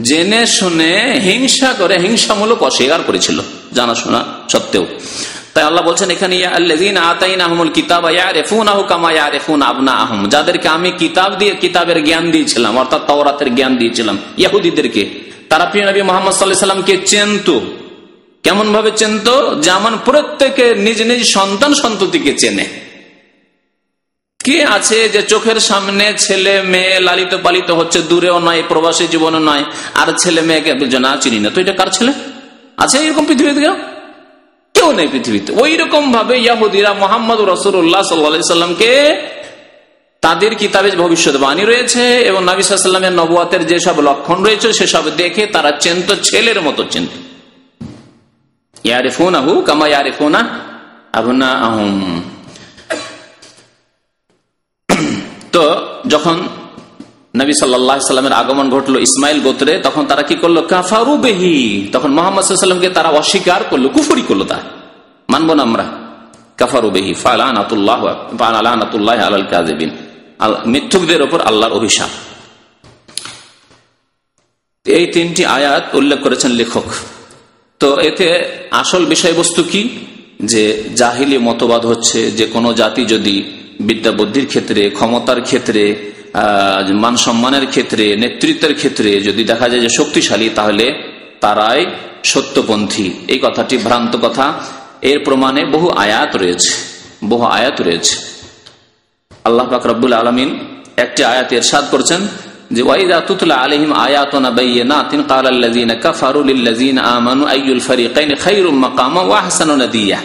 জেনে শুনে হিংসা করে, হিংসামূলক অস্বীকার করেছিল জানাশোনা সত্ত্বেও। তাই আল্লাহ বলছেন এখানে, আল্লাযীনা আতাইনাহুমুল কিতাবা ইয়ারিফুনাহু কামা ইয়ারিফুনা আবনাআহুম, যাদেরকে আমি কিতাব দিয়ে, কিতাবের জ্ঞান দিয়েছিলাম, অর্থাৎ তাওরাতের জ্ঞান দিয়েছিলাম ইহুদিদেরকে, তারা প্রিয় নবী মুহাম্মদ সাল্লাল্লাহু আলাইহি ওয়াসাল্লামকে চিনত। কেমন ভাবে চিনত? যেমন প্রত্যেকে নিজ নিজ সন্তান সন্ততিকে চেনে। কে আছে যে চোখের সামনে ছেলে মেয়ে লালিত পালিত হচ্ছে, দূরেও নয় প্রবাসী জীবনে নয়, আর ছেলে মেয়েকে না চিনি না, তো এটা কার ছেলে? আছে এরকম পৃথিবীতে? কেউ নেই পৃথিবীতে। ওই রকম ভাবে ইহুদিরা মুহাম্মদ রাসূলুল্লাহ সাল্লাল্লাহু আলাইহি সাল্লামকে তাদের কিতাবে ভবিষ্যৎবাণী রয়েছে এবং নবী সাল্লাল্লাহু আলাইহি ওয়াসাল্লামের নবুয়তের যেসব লক্ষণ রয়েছে সেসব দেখে তারা চিনত, ছেলের মতো চিনত। ইয়ারিফুনাহু কামা ইয়ারিফুনা আবনাআহুম। তো যখন নবী সাল্লাল্লাহু আলাইহি সাল্লামের আগমন ঘটলো ইসমাইল গোত্রে, তখন তারা কি করলো? কাফারু বিহি, তখন মুহাম্মদ সাল্লাল্লাহু আলাইহি ওয়াসাল্লামকে তারা অস্বীকার করলো, কুফরি করলো। তা মানবো না আমরা। কাফারু বিহি ফালানাতুল্লাহ আলাল কাযিবিন, মিথ্যুকদের উপর আল্লাহর অভিশাপ। এই তিনটি আয়াত উল্লেখ করেছেন লেখক। তো এতে আসল বিষয়বস্তু কি? যে জাহিলি মতবাদ হচ্ছে যে কোনো জাতি যদি বিদ্যা বুদ্ধির ক্ষেত্রে, ক্ষমতার ক্ষেত্রে, মান সম্মানের ক্ষেত্রে, নেতৃত্বের ক্ষেত্রে যদি দেখা যায় যে শক্তিশালী, তাহলে তারাই সত্যপন্থী। এই কথাটি ভ্রান্ত কথা। এর প্রমাণে বহু আয়াত রয়েছে। আল্লাহ পাক রব্বুল আলামিন একটি আয়াতে ইরশাদ করেছেন যে ওয়াইদা তুতলা আলাইহিম আয়াতুনা বাইয়িনাতিন ক্বালাল্লাযিনা কাফারু লিল্লাযিনা আমানু আইয়ুল ফারিকাইনি খায়রুম মাকামা ওয়া আহসানু নাদিয়া।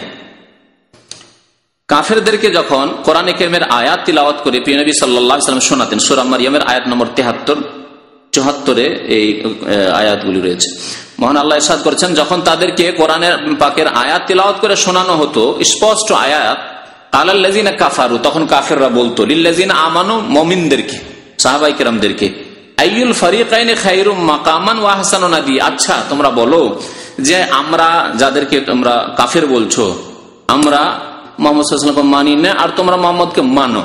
কাফেরদেরকে যখন কোরআনে কারীমের আয়াত তিলাওয়াত করে প্রিয় নবী সাল্লাল্লাহু আলাইহি ওয়াসাল্লাম শোনাতেন, সূরা মারইয়ামের আয়াত নম্বর 73-74 এই আয়াতগুলি রয়েছে। মহান আল্লাহ ইরশাদ করেছেন, যখন তাদেরকে কোরআনের পাকের আয়াত তিলাওয়াত করে শোনানো হতো, স্পষ্ট আয়াত, ক্বালাল্লাযিনা কাফারু, তখন কাফেররা বলতো, লিল্লাযিনা আমানু, মুমিনদেরকে, সাহাবায়ে কেরামদেরকে, আইয়ুল ফারিকাইনি খায়রুম মাকামান ওয়া আহসানু নাদিয়া। আচ্ছা তোমরা বলো যে আমরা যাদেরকে তোমরা কাফের বলছো, আমরা মুহাম্মদ সাল্লাল্লাহু আলাইহি ওয়াসাল্লামকে মানি না আর তোমরা মুহাম্মদকে মানো,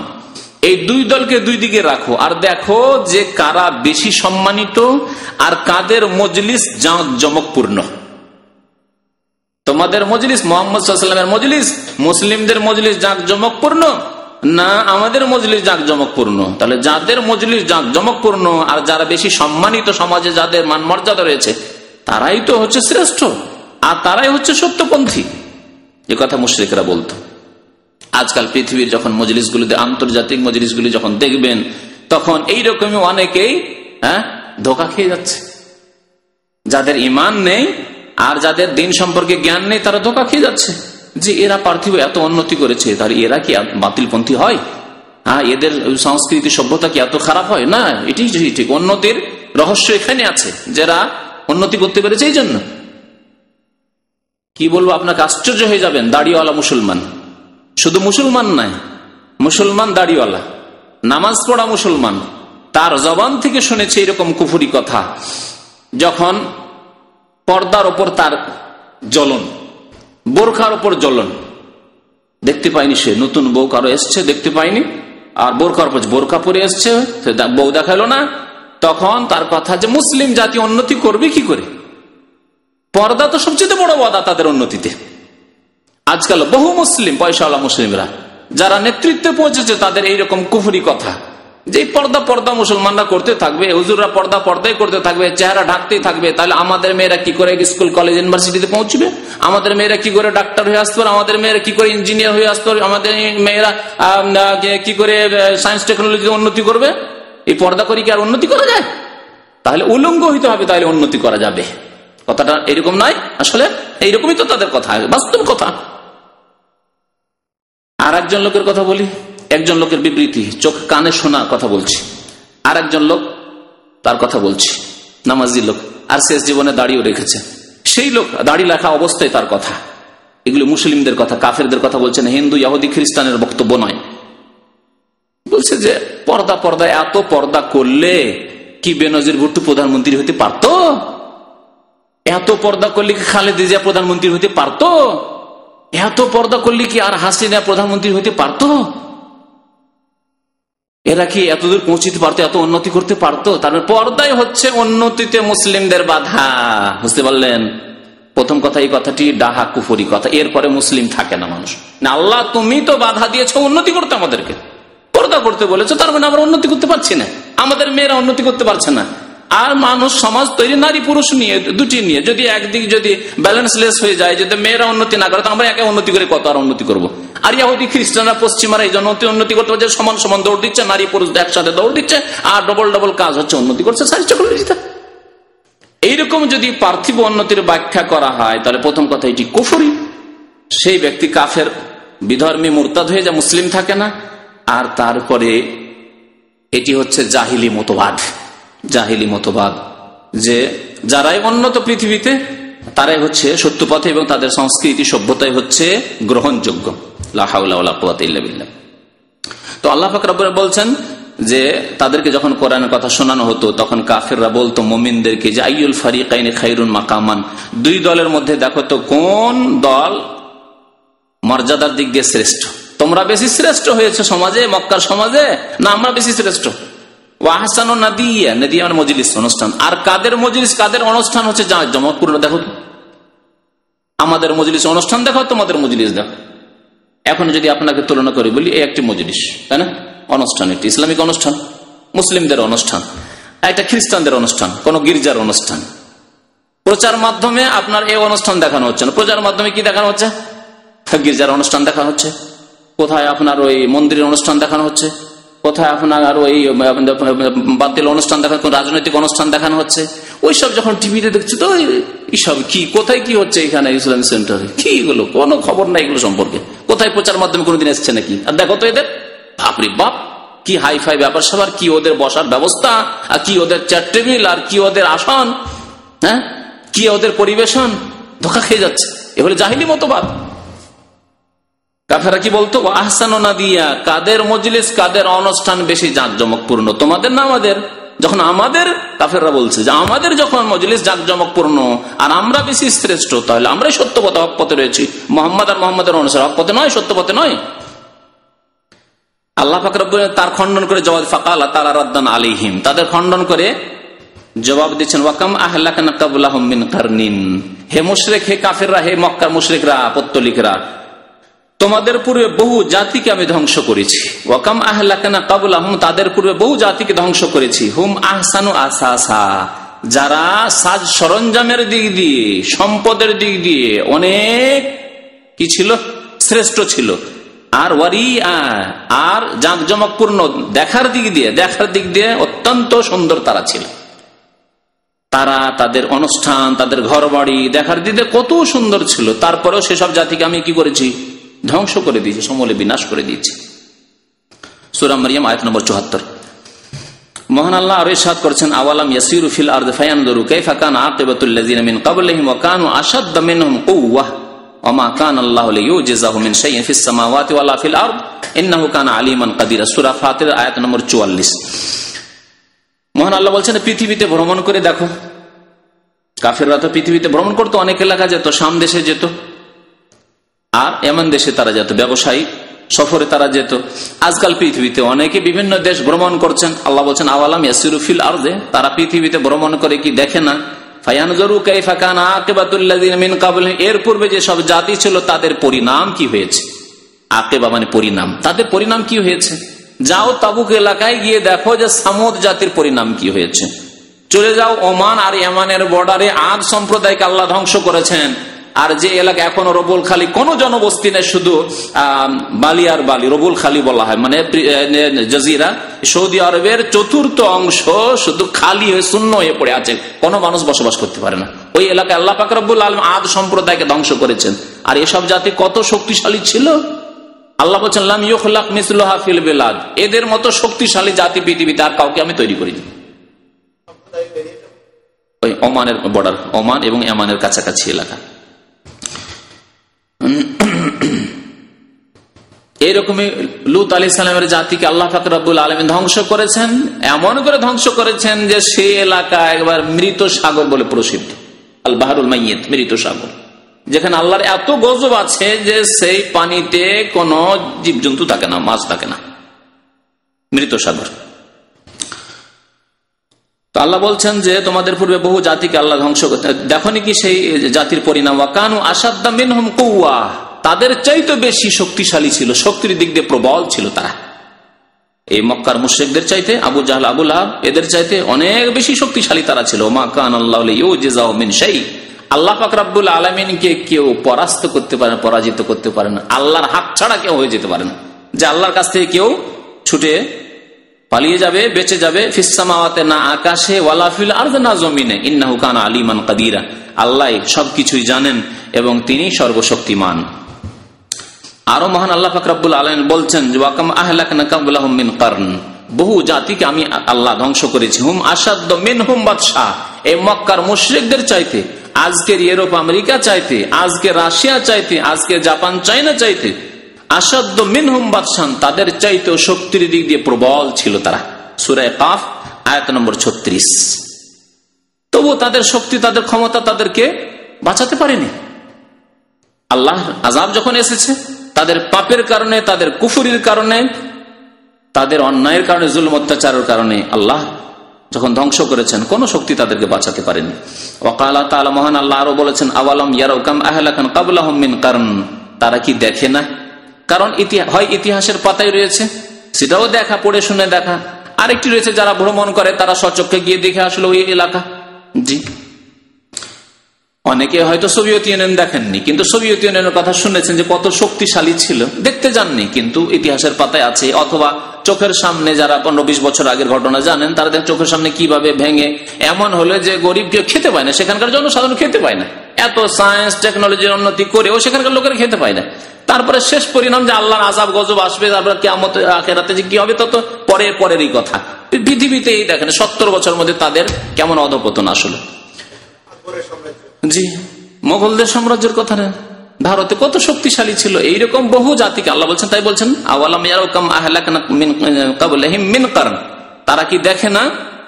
এই দুই দলকে দুই দিকে রাখো আর দেখো যে কারা বেশি সম্মানিত আর কাদের মজলিস জাঁকজমকপূর্ণ। তোমাদের মজলিস, মুহাম্মদ সাল্লাল্লাহু আলাইহি ওয়াসাল্লামের মজলিস, মুসলিমদের মজলিস জাঁকজমকপূর্ণ না আমাদের মজলিস জাঁকজমকপূর্ণ? তাহলে যাদের মজলিস জাঁকজমকপূর্ণ আর যারা বেশি সম্মানিত, সমাজে যাদের মান মর্যাদা রয়েছে, তারাই তো হচ্ছে শ্রেষ্ঠ আর তারাই হচ্ছে সত্যপন্থী। এ কথা মুশরিকরা বলতো। আজকাল পৃথিবীর যখন মজলিসগুলিতে, আন্তর্জাতিক মজলিসগুলি যখন দেখবেন, তখন এইরকমই অনেকেই ধোঁকা খেয়ে যাচ্ছে। যাদের ঈমান নেই আর যাদের দিন সম্পর্কে জ্ঞান নেই, তারা ধোঁকা খেয়ে যাচ্ছে যে এরা পার্থিব এত উন্নতি করেছে, তাহলে এরা কি বাতিলপন্থী হয়? এদের সংস্কৃতি সভ্যতা কি এত খারাপ হয়? না, এটি ঠিক। উন্নতির রহস্য এখানে আছে, যারা উন্নতি করতে পেরেছে এই জন্য। কি বলবো আপনাকে, আশ্চর্য হয়ে যাবেন। দাড়িওয়ালা মুসলমান, শুধু মুসলমান নয়, মুসলমান দাড়িওয়ালা, নামাজ পড়া মুসলমান, তার জবান থেকে শুনেছে এরকম কুফরি কথা। যখন পর্দার ওপর তার জ্বলন, বোরখার ওপর জ্বলন, দেখতে পায়নি সে, নতুন বউ কারো এসছে দেখতে পায়নি, আর বোরখার ওপর বোরখা পরে এসছে, বউ দেখালো না, তখন তার কথা যে মুসলিম জাতি উন্নতি করবে কি করে? পর্দা তো সবচেয়ে বড় বাধা তাদের উন্নতিতে। আজকাল বহু মুসলিম, পয়সাওয়ালা মুসলিমরা যারা নেতৃত্বে পৌঁছেছে, তাদের এইরকম কুফরি কথা যে পর্দা মুসলমানরা করতে থাকবে, হুজুররা পর্দাই করতে থাকবে, চেহারা ঢাকতেই থাকবে, তাহলে আমাদের মেয়েরা কি করে স্কুল কলেজ ইউনিভার্সিটিতে পৌঁছবে? আমাদের মেয়েরা কি করে ডাক্তার হয়ে আসতে পারে? আমাদের মেয়েরা কি করে ইঞ্জিনিয়ার হয়ে আসতে পারে? আমাদের মেয়েরা কি করে সায়েন্স টেকনোলজিতে উন্নতি করবে? এই পর্দা করি কি আর উন্নতি করা যায়? তাহলে উলঙ্গ হইতে হবে, তাহলে উন্নতি করা যাবে। কথাটা এরকম নয়, আসলে এইরকমই তো তাদের কথা, বাস্তব কথা। আর একজন লোকের কথা বলি, একজন লোকের বিবৃতি, চোখ কানে শোনা কথা বলছি। আর একজন লোক, তার কথা বলছি, নামাজি লোক, আর শেষ জীবনে দাড়িও রেখেছে, সেই লোক দাড়ি লেখা অবস্থায় তার কথা। এগুলো মুসলিমদের কথা, কাফেরদের কথা বলছে না, হিন্দু ইহুদি খ্রিস্টানের বক্তব্য নয়। বলছে যে পর্দা এত পর্দা করলে কি বেনজির ভুট্টো প্রধানমন্ত্রী হতে পারত? এত পর্দা করলে কি খালেদা জিয়া প্রধানমন্ত্রী হতে পারত? এত পর্দা করলে কি আর হাসিনা প্রধানমন্ত্রী হতে পারত? এরা কি এতদূর পৌঁছতে পারতো, এত উন্নতি করতে পারতো? তারপরে পর্দাই হচ্ছে উন্নতিতে মুসলিমদের বাধা। বুঝতে পারলেন? প্রথম কথা এই কথাটি ডাহা কুফরি কথা। এরপরে মুসলিম থাকে না মানুষ। না, আল্লাহ তুমি তো বাধা দিয়েছো উন্নতি করতে, আমাদেরকে পর্দা করতে বলেছো, তার মানে আমরা উন্নতি করতে পারছি না, আমাদের মেয়েরা উন্নতি করতে পারছে না। আর মানুষ সমাজ তৈরি নারী পুরুষ নিয়ে, দুটি নিয়ে। যদি একদিক যদি ব্যালেন্সলেস হয়ে যায়, যদি মেয়েরা উন্নতি না করে, তো আমরা একে উন্নতি করে কত আর উন্নতি করবো? আর ইহুদি খ্রিস্টানরা পশ্চিমারা এই জন্য উন্নতি করতে পারছে, সমান সমান দৌড় দিচ্ছে, নারী পুরুষ একসাথে দৌড় দিচ্ছে, আর ডবল ডবল কাজ হচ্ছে, উন্নতি করছে সাইজ টেকনোলজিতে। এইরকম যদি পার্থিব উন্নতির ব্যাখ্যা করা হয়, তাহলে প্রথম কথা এটি কুফরি। সেই ব্যক্তি কাফের, বিধর্মী, মুরতাদ হয়ে যা, মুসলিম থাকে না। আর তারপরে এটি হচ্ছে জাহিলি মতবাদ। জাহিলি মতবাদ যে যারাই উন্নত পৃথিবীতে, তারাই হচ্ছে সত্য পথে এবং তাদের সংস্কৃতি সভ্যতাই হচ্ছে গ্রহণযোগ্য। লা হাওলা ওয়ালা কুওয়াতা ইল্লা বিল্লাহ। তো আল্লাহ পাক রব্বুল বলছেন যে তাদেরকে যখন কোরআনের কথা শোনানো হতো, তখন কাফেররা বলতো মুমিনদেরকে যে আইয়ুল ফারিকাইনি খায়রুন মাকামান, দুই দলের মধ্যে দেখো তো কোন দল মর্যাদার দিক দিয়ে শ্রেষ্ঠ। তোমরা বেশি শ্রেষ্ঠ হয়েছে সমাজে, মক্কার সমাজে, না আমরা বেশি শ্রেষ্ঠ? ওয়াহসানু নাদিয়া, নাদিয়া মানে মজলিস, অনুষ্ঠান। আর কাদের মজলিস, কাদের অনুষ্ঠান হচ্ছে জাঁকজমকপূর্ণ। দেখো আমাদের মজলিস অনুষ্ঠান দেখো, তোমাদের মজলিস দেখো। এখন যদি আপনাকে তুলনা করে বলি, এই একটি মজলিস, তাই না, অনুষ্ঠান, একটি ইসলামিক অনুষ্ঠান, মুসলিমদের অনুষ্ঠান, একটা খ্রিস্টানদের অনুষ্ঠান, কোন গির্জার অনুষ্ঠান। প্রচার মাধ্যমে আপনার এই অনুষ্ঠান দেখানো হচ্ছে না, প্রচার মাধ্যমে কি দেখানো হচ্ছে? গির্জার অনুষ্ঠান দেখানো হচ্ছে। কোথায় আপনার ওই মন্দিরের অনুষ্ঠান দেখানো হচ্ছে, কোথায় আপনার ওই বাতিল অনুষ্ঠান দেখানো, রাজনৈতিক অনুষ্ঠান দেখানো হচ্ছে। ওইসব যখন টিভিতে দেখছি, তো এইসব কি, কোথায় কি হচ্ছে এখানে ইসলামিক সেন্টারে, কি এগুলো, কোনো খবর নাই এগুলো সম্পর্কে। কোথায় প্রচার মাধ্যমে কোনোদিন এসছে নাকি? আর দেখো তো এদের, বাপরে বাপ, কি হাই ফাই ব্যাপার সবার, কি ওদের বসার ব্যবস্থা, আর কি ওদের চেয়ার টেবিল, আর কি ওদের আসন, হ্যাঁ, কি ওদের পরিবেশন। ধোঁকা খেয়ে যাচ্ছে। এ হলো জাহিলি মতবাদ। কাফেররা কি বলতো? আহসানু নাদিয়া, কাদের মজলিস, কাদের অনুষ্ঠান বেশি জাঁকজমকপূর্ণ, তোমাদের না আমাদের? যখন আমাদের, কাফেররা বলছে যে আমাদের যখন মজলিস জাঁকজমকপূর্ণ আর আমরা বেশি শ্রেষ্ঠ, তাহলে আমরাই সত্য পথে, হক পথে রয়েছি। মোহাম্মদ আর মোহাম্মদের অনুসার হক পথে নয়, সত্য পথে নয়। আল্লাহ পাক রব্বুল তার খণ্ডন করে জবাব, ফাকালা তাআলা রাদ্দান আলাইহিম, তাদের খণ্ডন করে জবাব দিচ্ছেন, ওয়াকাম আহলাকনা ক্বাবলাহুম মিন কারনিন, হে মুশরিক, হে কাফেররা, হে মক্কার মুশরিকরা, পত্তলিকরা, তোমাদের পূর্বে বহু জাতিকে আমি ধ্বংস করেছি। ওয়াকাম আহলাকনা ক্বাবলাহুম, তাদের পূর্বে বহু জাতিকে ধ্বংস করেছি। হুম আহসানু আসাসা, যারা সাজ সরঞ্জামের দিক দিয়ে, সম্পদের দিক দিয়ে অনেক কি ছিল, শ্রেষ্ঠ ছিল। আর ওয়ারিআ, আর জাঁকজমকপূর্ণ দেখার দিক দিয়ে অত্যন্ত সুন্দর তারা ছিল। তারা তাদের অনুষ্ঠান, তাদের ঘর বাড়ি দেখার দিক দিয়ে কত সুন্দর ছিল। তারপরেও সেসব জাতিকে আমি কি করেছি? ধ্বংস করে দিয়েছি, সমূলে বিনাশ করে দিয়েছি। সূরা মারইয়াম আয়াত নম্বর ৭৪। মহান আল্লাহ আরো ইরশাদ করেছেন, আওয়ালাম ইয়াসিরু ফিল আরদি ফায়ানজুরু কাইফা কানা আকিবাতুল লাযিনা মিন ক্বাবলিহিম ওয়া কানু আশাদ্দা মিনহুম কুওয়া ওয়া মা কানা আল্লাহু লিইউজিজাহু মিন শাইইন ফিস সামাওয়াতি ওয়ালা ফিল আরদ ইন্নাহু কানা আলিমান কাদিরা। সূরা ফাতির আয়াত নম্বর ৪৪। মহান আল্লাহ বলছেন, পৃথিবীতে ভ্রমণ করে দেখো। কাফেররা তো পৃথিবীতে ভ্রমণ করতো, অনেক এলাকা যেত, শাম দেশে যেত, আর এমন দেশে তারা যেত, ব্যবসায়ী সফরে তারা যেত। আজকাল পৃথিবীতে অনেকে বিভিন্ন দেশ ভ্রমণ করছেন। আল্লাহ বলছেন, আওয়ালাম ইয়াসিরু ফিল আরদে, তারা পৃথিবীতে ভ্রমণ করে কি দেখে না? ফায়ানজুরু কাইফা কানা আকিবাতুল লাযিনা মিন ক্বাবলিহিম, এর পূর্বে যে সব জাতি ছিল তাদের পরিণাম কি হয়েছে। আকিবা মানে পরিণাম, তাদের পরিণাম কি হয়েছে। যাও তাবুক এলাকায় গিয়ে দেখো যে সামুদ জাতির পরিণাম কি হয়েছে। চলে যাও ওমান আর ইয়ামানের বর্ডারে, আদ সম্প্রদায়কে আল্লাহ ধ্বংস করেছেন। আর যে এলাকা এখনো রবুল খালি, কোন জনবস্তি নেই, শুধু বালি আর বালি, রবুল খালি বলা হয়, মানে জাজিরা, সৌদি আরবের চতুর্থ অংশ শুধু খালি হয়ে শূন্য হয়ে পড়ে আছে, কোনো মানুষ বসবাস করতে পারে না। ওই এলাকায় আল্লাহ পাক রব্বুল আলামিন আদ সম্প্রদায়কে ধ্বংস করেছেন। আর এসব জাতি কত শক্তিশালী ছিল। আল্লাহ বলছেন, লাম ইউখলাক মিসলুহা ফিল বিলাদ, এদের মতো শক্তিশালী জাতি পৃথিবীতে আর কাউকে আমি তৈরি করিনি। ওই ওমানের বর্ডার, ওমান এবং ইয়ামানের কাছাকাছি এলাকা। এইরকমই লূত আলাইহিস সালামের জাতিকে আল্লাহ পাক রব্বুল আলামিন ধ্বংস করেছেন। এমন করে ধ্বংস করেছেন যে সেই এলাকা একবার মৃত সাগর বলে প্রসিদ্ধ, আল বাহরুল মাইয়িত, মৃত সাগর, যেখানে আল্লাহর এত গজব আছে যে সেই পানিতে কোনো জীবজন্তু থাকে না, মাছ থাকে না, মৃত সাগর। তো আল্লাহ বলছেন যে তোমাদের পূর্বে বহু জাতিকে আল্লাহ ধ্বংস করতে, দেখনি কি সেই জাতির পরিণাম। ওয়া কানু আশাদ্দা মিনহুম কুওয়া, তাদের চাইতে বেশি শক্তিশালী ছিল, শক্তির দিক দিয়ে প্রবল ছিল তারা। এই মক্কার মুশরিকদের চাইতে, আবু জাহল, আবু লাহাব এদের চাইতে অনেক বেশি শক্তিশালী তারা ছিল। মা কান আল্লাহু লিইউজিজাহু মিন শাই, আল্লাহ পাক রব্বুল আলামিনকে কেউ পরাস্ত করতে পারে না, পরাজিত করতে পারে না। আল্লাহর হাত ছাড়া কেউ হয়ে যেতে পারে না, যে আল্লাহর কাছ থেকে কেউ ছুটে পালিয়ে যাবে, বেঁচে যাবে। ফিস সামাওয়াতে, না আকাশে, ওয়ালা ফিল আরদ, না জমিনে। ইন্নাহু কানা আলিমান কাদিরা, আল্লাহ সবকিছুই জানেন এবং তিনি সর্বশক্তিমান। আরো মহান আল্লাহ পাক রব্বুল আলামিন বলছেন যে ওয়াকাম আহলাকনা কাবলাহুম মিন কারন, বহু জাতিকে আমি আল্লাহ ধ্বংস করেছি। হুম আসাদ্দ মিনহুম বাতশা, এই মক্কার মুশরিকদের চাইতে, আজকের ইউরোপ আমেরিকা চাইতে, আজকে রাশিয়া চাইতে, আজকে জাপান চায়না চাইতে, আসাদ্দ মিনহুম বাতশান, তাদের চাইতেও শক্তির দিক দিয়ে প্রবল ছিল তারা। সূরা কাফ আয়াত নম্বর 36। তবু তাদের শক্তি, তাদের ক্ষমতা তাদেরকে বাঁচাতে পারেনি। আল্লাহর আযাব যখন এসেছে, তাদের পাপের কারণে, তাদের কুফরির কারণে, তাদের অন্যায়ের কারণে, জুলম অত্যাচারের কারণে আল্লাহ যখন ধ্বংস করেছেন, কোন শক্তি তাদেরকে বাঁচাতে পারেনি। ওয়াকালা তাআলা, মহান আল্লাহ আরো বলেছেন আওয়ালাম ইয়ারাউ কাম আহলাকান ক্বাবলাহুম মিন কারন, তারা কি দেখে না? কারণ হয় ইতিহাসের পাতায় রয়েছে, সেটাও দেখা, পড়ে শুনে দেখা। আরেকটি রয়েছে যারা ভ্রমণ করে, তারা স্বচক্ষে গিয়ে দেখে আসলে ওই এলাকা। জি, অনেকে হয়তো সোভিয়েত ইউনিয়ন দেখেননি, কিন্তু সোভিয়েত ইউনিয়নের কথা শুনেছেন যে কত শক্তিশালী ছিল, দেখতে যাননি, কিন্তু ইতিহাসের পাতায় আছে। অথবা চোখের সামনে যারা 15-20 বছর আগের ঘটনা জানেন, তারা দেখেন চোখের সামনে কিভাবে ভেঙে এমন হলে যে গরিব কেউ খেতে পায় না, সেখানকার জনসাধারণ খেতে পায় না। এত সায়েন্স টেকনোলজির উন্নতি করেও সেখানকার লোকেরা খেতে পায় না। তারপরে শেষ পরিণাম যে আল্লাহর আযাব গজব আসবে, তারপরে কিয়ামত আখিরাতে যে কি হবে তত পরেরই কথা। পৃথিবীতে এই দেখেন 70 বছর মধ্যে তাদের কেমন অধঃপতন আসলে। জি, মোগলদের সাম্রাজ্যের কথা নেন, ভারতে কত শক্তিশালী ছিল। এইরকম বহু জাতিকে আল্লাহ বলছেন, তাই বলছেন আওয়ালাম ইয়ারাউ কাম আহলাকনা মিন ক্বাবলিহিম মিন কারন, তারা কি দেখে না?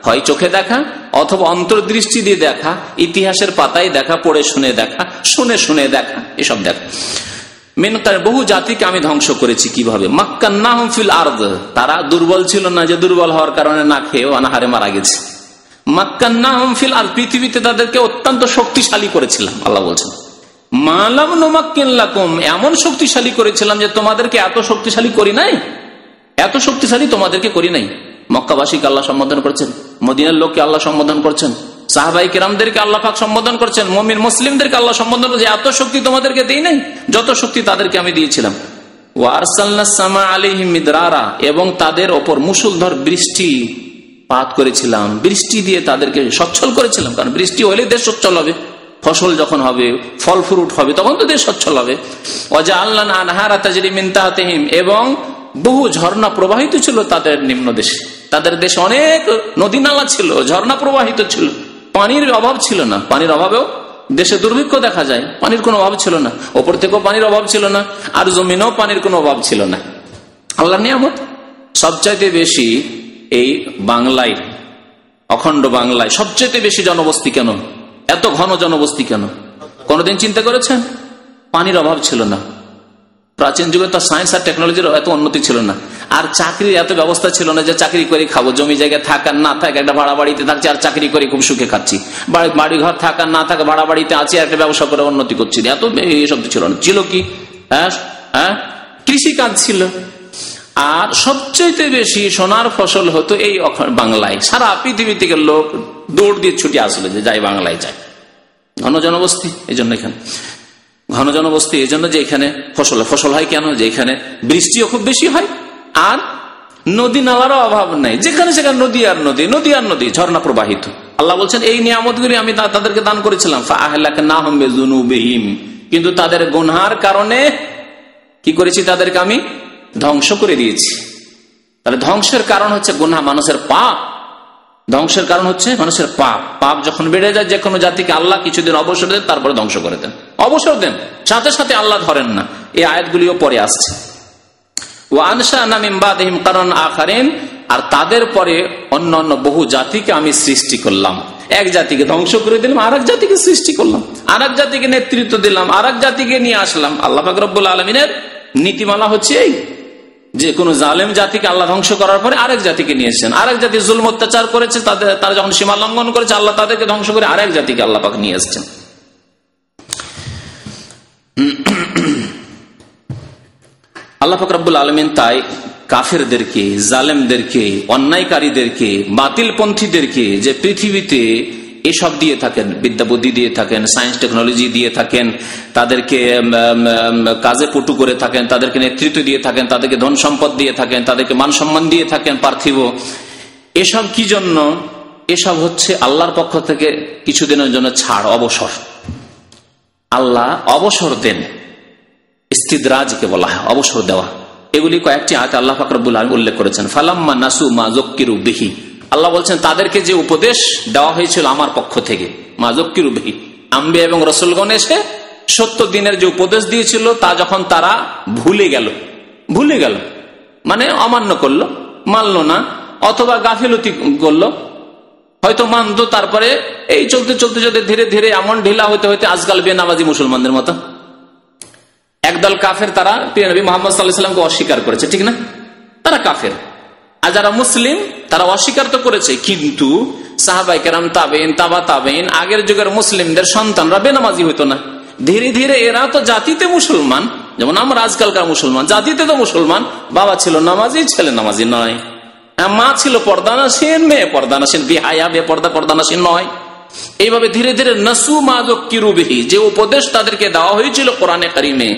হয় চোখে দেখা, অথবা অন্তর্দৃষ্টি দিয়ে দেখা, ইতিহাসের পাতায় দেখা, পড়ে শুনে দেখা, শুনে দেখা, এসব দেখা। মিন কারন, বহু জাতিকে আমি ধ্বংস করেছি কিভাবে? মাক্কান্নাহুম ফিল আরদ, তারা দুর্বল ছিল না যে দুর্বল হওয়ার কারণে না খেয়ে অনাহারে মারা গেছে। মাক্কান্নাহুম ফিল আরদ, পৃথিবীতে তাদেরকে অত্যন্ত শক্তিশালী করেছিলাম। আল্লাহ বলছেন মা লাম নুমাক্কিন লাকুম, এমন শক্তিশালী করেছিলাম যে তোমাদেরকে এত শক্তিশালী করি নাই, এত শক্তিশালী তোমাদেরকে করি নাই। মক্কাবাসীকে আল্লাহ সম্বোধন করছেন, মদিনার লোককে আল্লাহ সম্বোধন করছেন, সাহাবায়ে কেরামদেরকে আল্লাহ পাক সম্বোধন করছেন, মুমিন মুসলিমদেরকে আল্লাহ সম্বোধন করছেন, এত শক্তি তোমাদেরকে দেই নাই যত শক্তি তাদেরকে আমি দিয়েছিলাম। ওয়া আরসালনাস সামা আলাইহিম মিদরারা, এবং তাদের ওপর মুষলধারে বৃষ্টি পাত করেছিলাম, বৃষ্টি দিয়ে তাদেরকে সচ্ছল করেছিলাম। কারণ বৃষ্টি হলে দেশ সচ্ছল হবে, ফসল যখন হবে, ফল ফ্রুট হবে, তখন তো দেশ সচ্ছল হবে। ওয়াজআলনা আনহারা তাজরি মিন তাহতিহিম, এবং বহু ঝর্ণা প্রবাহিত ছিল তাদের নিম্ন দেশে। তাদের দেশে অনেক নদী নালা ছিল, ঝর্ণা প্রবাহিত ছিল, পানির অভাব ছিল না। পানির অভাবেও দেশে দুর্ভিক্ষ দেখা যায়, পানির কোনো অভাব ছিল না। ওপর থেকেও পানির অভাব ছিল না, আর জমিনেও পানির কোনো অভাব ছিল না। আল্লাহর নিয়ামত। সবচাইতে বেশি এই বাংলায়, অখণ্ড বাংলায় সবচেয়ে বেশি জনবস্তি কেন? এত ঘন জনবস্তি কেন? কোনদিন চিন্তা করেছেন? পানির অভাব ছিল না। প্রাচীন যুগে তো সায়েন্স আর টেকনোলজির এত উন্নতি ছিল না, আর চাকরির এত ব্যবস্থা ছিল না যে চাকরি করে খাবো। জমি জায়গায় থাকার না থাকে, একটা ভাড়া বাড়িতে থাকছি আর চাকরি করে খুব সুখে খাচ্ছি। বাড়ি ঘর থাকার না থাকে, ভাড়া বাড়িতে আছি, একটা ব্যবসা করে উন্নতি করছি। এত এইসব ছিল না। ছিল কি? হ্যাঁ, কৃষিকাজ ছিল। আর সবচেয়ে বেশি সোনার ফসল হতো এই বাংলায়। সারা পৃথিবী থেকে লোক দৌড় দিয়ে ছুটে আসলো যে যাই বাংলায় যায়। ঘন জনবস্তি এই জন্য, এখানে ঘন জনবস্তি এই জন্য যে এখানে ফসল হয় কেন? যে এখানে বৃষ্টিও খুব বেশি হয়, আর নদী নালারও অভাব নেই। যেখানে সেখানে নদী আর নদী, নদী আর নদী, ঝর্ণা প্রবাহিত। আল্লাহ বলছেন এই নিয়ামতগুলি আমি তাদেরকে দান করেছিলাম। ফাআহলাকনাহুম বিযুনুবিহিম, কিন্তু তাদের গুনহার কারণে কি করেছি? তাদেরকে আমি ধ্বংস করে দিয়েছি। তাহলে ধ্বংসের কারণ হচ্ছে গুনাহ, মানুষের পাপ। ধ্বংসের কারণ হচ্ছে মানুষের পাপ। পাপ যখন বেড়ে যায়, যে কোনো জাতিকে আল্লাহ কিছুদিন অবসর দেন, তারপরে ধ্বংস করে দেন। অবসর দেন, সাথে সাথে আল্লাহ ধরেন না। এই আয়াতগুলিও পরে আসছে। ওয়া আনশা'না মিন বাদিহিম কারণ আখারিন, আর তাদের পরে অন্য অন্য বহু জাতিকে আমি সৃষ্টি করলাম। এক জাতিকে ধ্বংস করে দিলাম, আর এক জাতিকে সৃষ্টি করলাম, আর এক জাতিকে নেতৃত্ব দিলাম, আর এক জাতিকে নিয়ে আসলাম। আল্লাহ পাক রব্বুল আলামিনের নীতিমালা হচ্ছে এই, যে কোন জালেম জাতিকে আল্লাহ ধ্বংস করার পরে আরেক জাতিকে নিয়েছেন। আরেক জাতি জুলম অত্যাচার করেছে, তারা যখন সীমা লঙ্ঘন করেছে, আল্লাহ তাদেরকে ধ্বংস করে আরেক জাতিকে আল্লাহ পাক নিয়ে এসেছেন। আল্লাহ পাক রব্বুল আলামিন তাই কাফেরদেরকে, জালেমদেরকে, অন্যায়কারীদেরকে, বাতিলপন্থীদেরকে যে পৃথিবীতে এসব দিয়ে থাকেন, বিদ্যা বুদ্ধি দিয়ে থাকেন, সায়েন্স টেকনোলজি দিয়ে থাকেন, তাদেরকে কাজে পটু করে থাকেন, তাদেরকে নেতৃত্ব দিয়ে থাকেন, তাদেরকে ধন সম্পদ দিয়ে থাকেন, তাদেরকে মান সম্মান দিয়ে থাকেন পার্থিব, এসব কি জন্য? এসব হচ্ছে আল্লাহর পক্ষ থেকে কিছুদিনের জন্য ছাড়, অবসর। আল্লাহ অবসর দেন, ইস্তিদরাজকে বলা হয় অবসর দেওয়া। এগুলি কয়েকটি আয়াতে আল্লাহ পাক রব্বুল আলামিন উল্লেখ করেছেন। ফালাম্মা নাসু মা যুক্কিরু বিহি, আল্লাহ বলছেন তাদেরকে যে উপদেশ দেওয়া হয়েছিল আমার পক্ষ থেকে, মা যুক্কিরু বিহি, আম্বিয়া এবং রাসূলগণ এসে 70 দিনের যে উপদেশ দিয়েছিল তা যখন তারা ভুলে গেল মানে অমান্য করলো, মানলো না, অথবা গাফিলতি করলো, হয়তো মানতো, তারপরে এই চলতে চলতে চলতে ধীরে ধীরে এমন ঢিলা হইতে হইতে আজকাল বেনামাজি মুসলমানদের মতো একদল কাফের, তারা প্রিয় নবী মুহাম্মদ সাল্লাল্লাহু আলাইহি ওয়াসাল্লামকে অস্বীকার করেছে, ঠিক না? তারা কাফের। আর যারা মুসলিম তারা অস্বীকার তো করেছে, কিন্তু সাহাবায়ে কেরাম, তাবেঈন, তাবা তাবেঈন, আগের যুগের মুসলিমদের সন্তানরা বেনামাজি হইতো না। ধীরে ধীরে এরা তো জাতিতে মুসলমান, যেমন আমরা আজকালকার মুসলমান, জাতিতে তো মুসলমান, বাবা ছিল নামাজি, ছেলে নামাজি নয়, মা ছিল পর্দানাসীন, মেয়ে পর্দানাসীন, বিহায়া বেপর্দা পর্দানাসীন নয়। এইভাবে ধীরে ধীরে নাসু মা যুক্কিরু বিহি, যে উপদেশ তাদেরকে দেওয়া হয়েছিল কোরআনে কারিমে,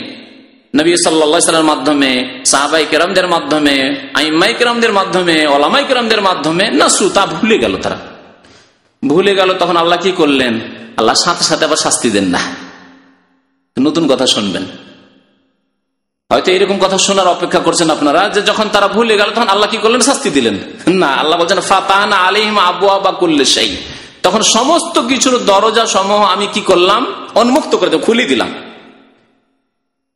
নবী সাল্লাল্লাহু আলাইহি ওয়াসাল্লামের মাধ্যমে, সাহাবায়ে কেরামদের মাধ্যমে, আইম্মায়ে কেরামদের মাধ্যমে, উলামায়ে কেরামদের মাধ্যমে, নাসু, তা ভুলে গেল। তারা ভুলে গেল, তখন আল্লাহ কি করলেন? আল্লাহ সাথে সাথে আবার শাস্তি দেন না, নতুন কথা শুনবেন। হয়তো এরকম কথা শোনার অপেক্ষা করছেন আপনারা, যে যখন তারা ভুলে গেল তখন আল্লাহ কি করলেন? শাস্তি দিলেন না। আল্লাহ বলছেন ফাতাহনা আলাইহিম আবওয়াবা কুল্লি শাই, তখন সমস্ত কিছুর দরজা সমূহ আমি কি করলাম? উন্মুক্ত করে দিলাম, খুলে দিলাম।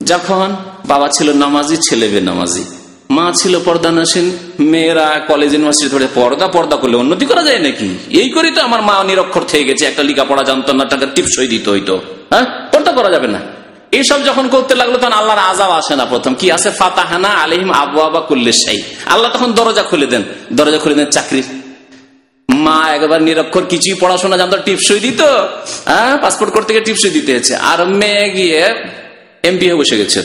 যখন বাবা ছিল নামাজি, ছেলে বেনামাজি, মা ছিল পর্দানাসীন, মেয়েরা কলেজ ইউনিভার্সিটি ধরে পর্দা করলে উন্নতি করা যায় নাকি? এই করি তো আমার মা নিরক্ষর থেকে গেছে, একটা লেখাপড়া জানতো না, টাকা টিপসই দিত হইতো, হ্যাঁ, পর্দা করা যাবে না। এইসব যখন করতে লাগলো তখন আল্লাহর আযাব আসে না। প্রথম কি আছে? ফাতাহনা আলাইহিম আবওয়াবা কুল্লি শাই, আল্লাহ তখন দরজা খুলে দেন। দরজা খুলে দেন চাকরির। মা একবার নিরক্ষর, কিছুই পড়াশোনা জানতো, টিপসই দিত, হ্যাঁ, পাসপোর্ট করতে গিয়ে টিপসই দিতে হচ্ছে। আর মেয়ে গিয়ে এমপি হয়ে বসে গেছে,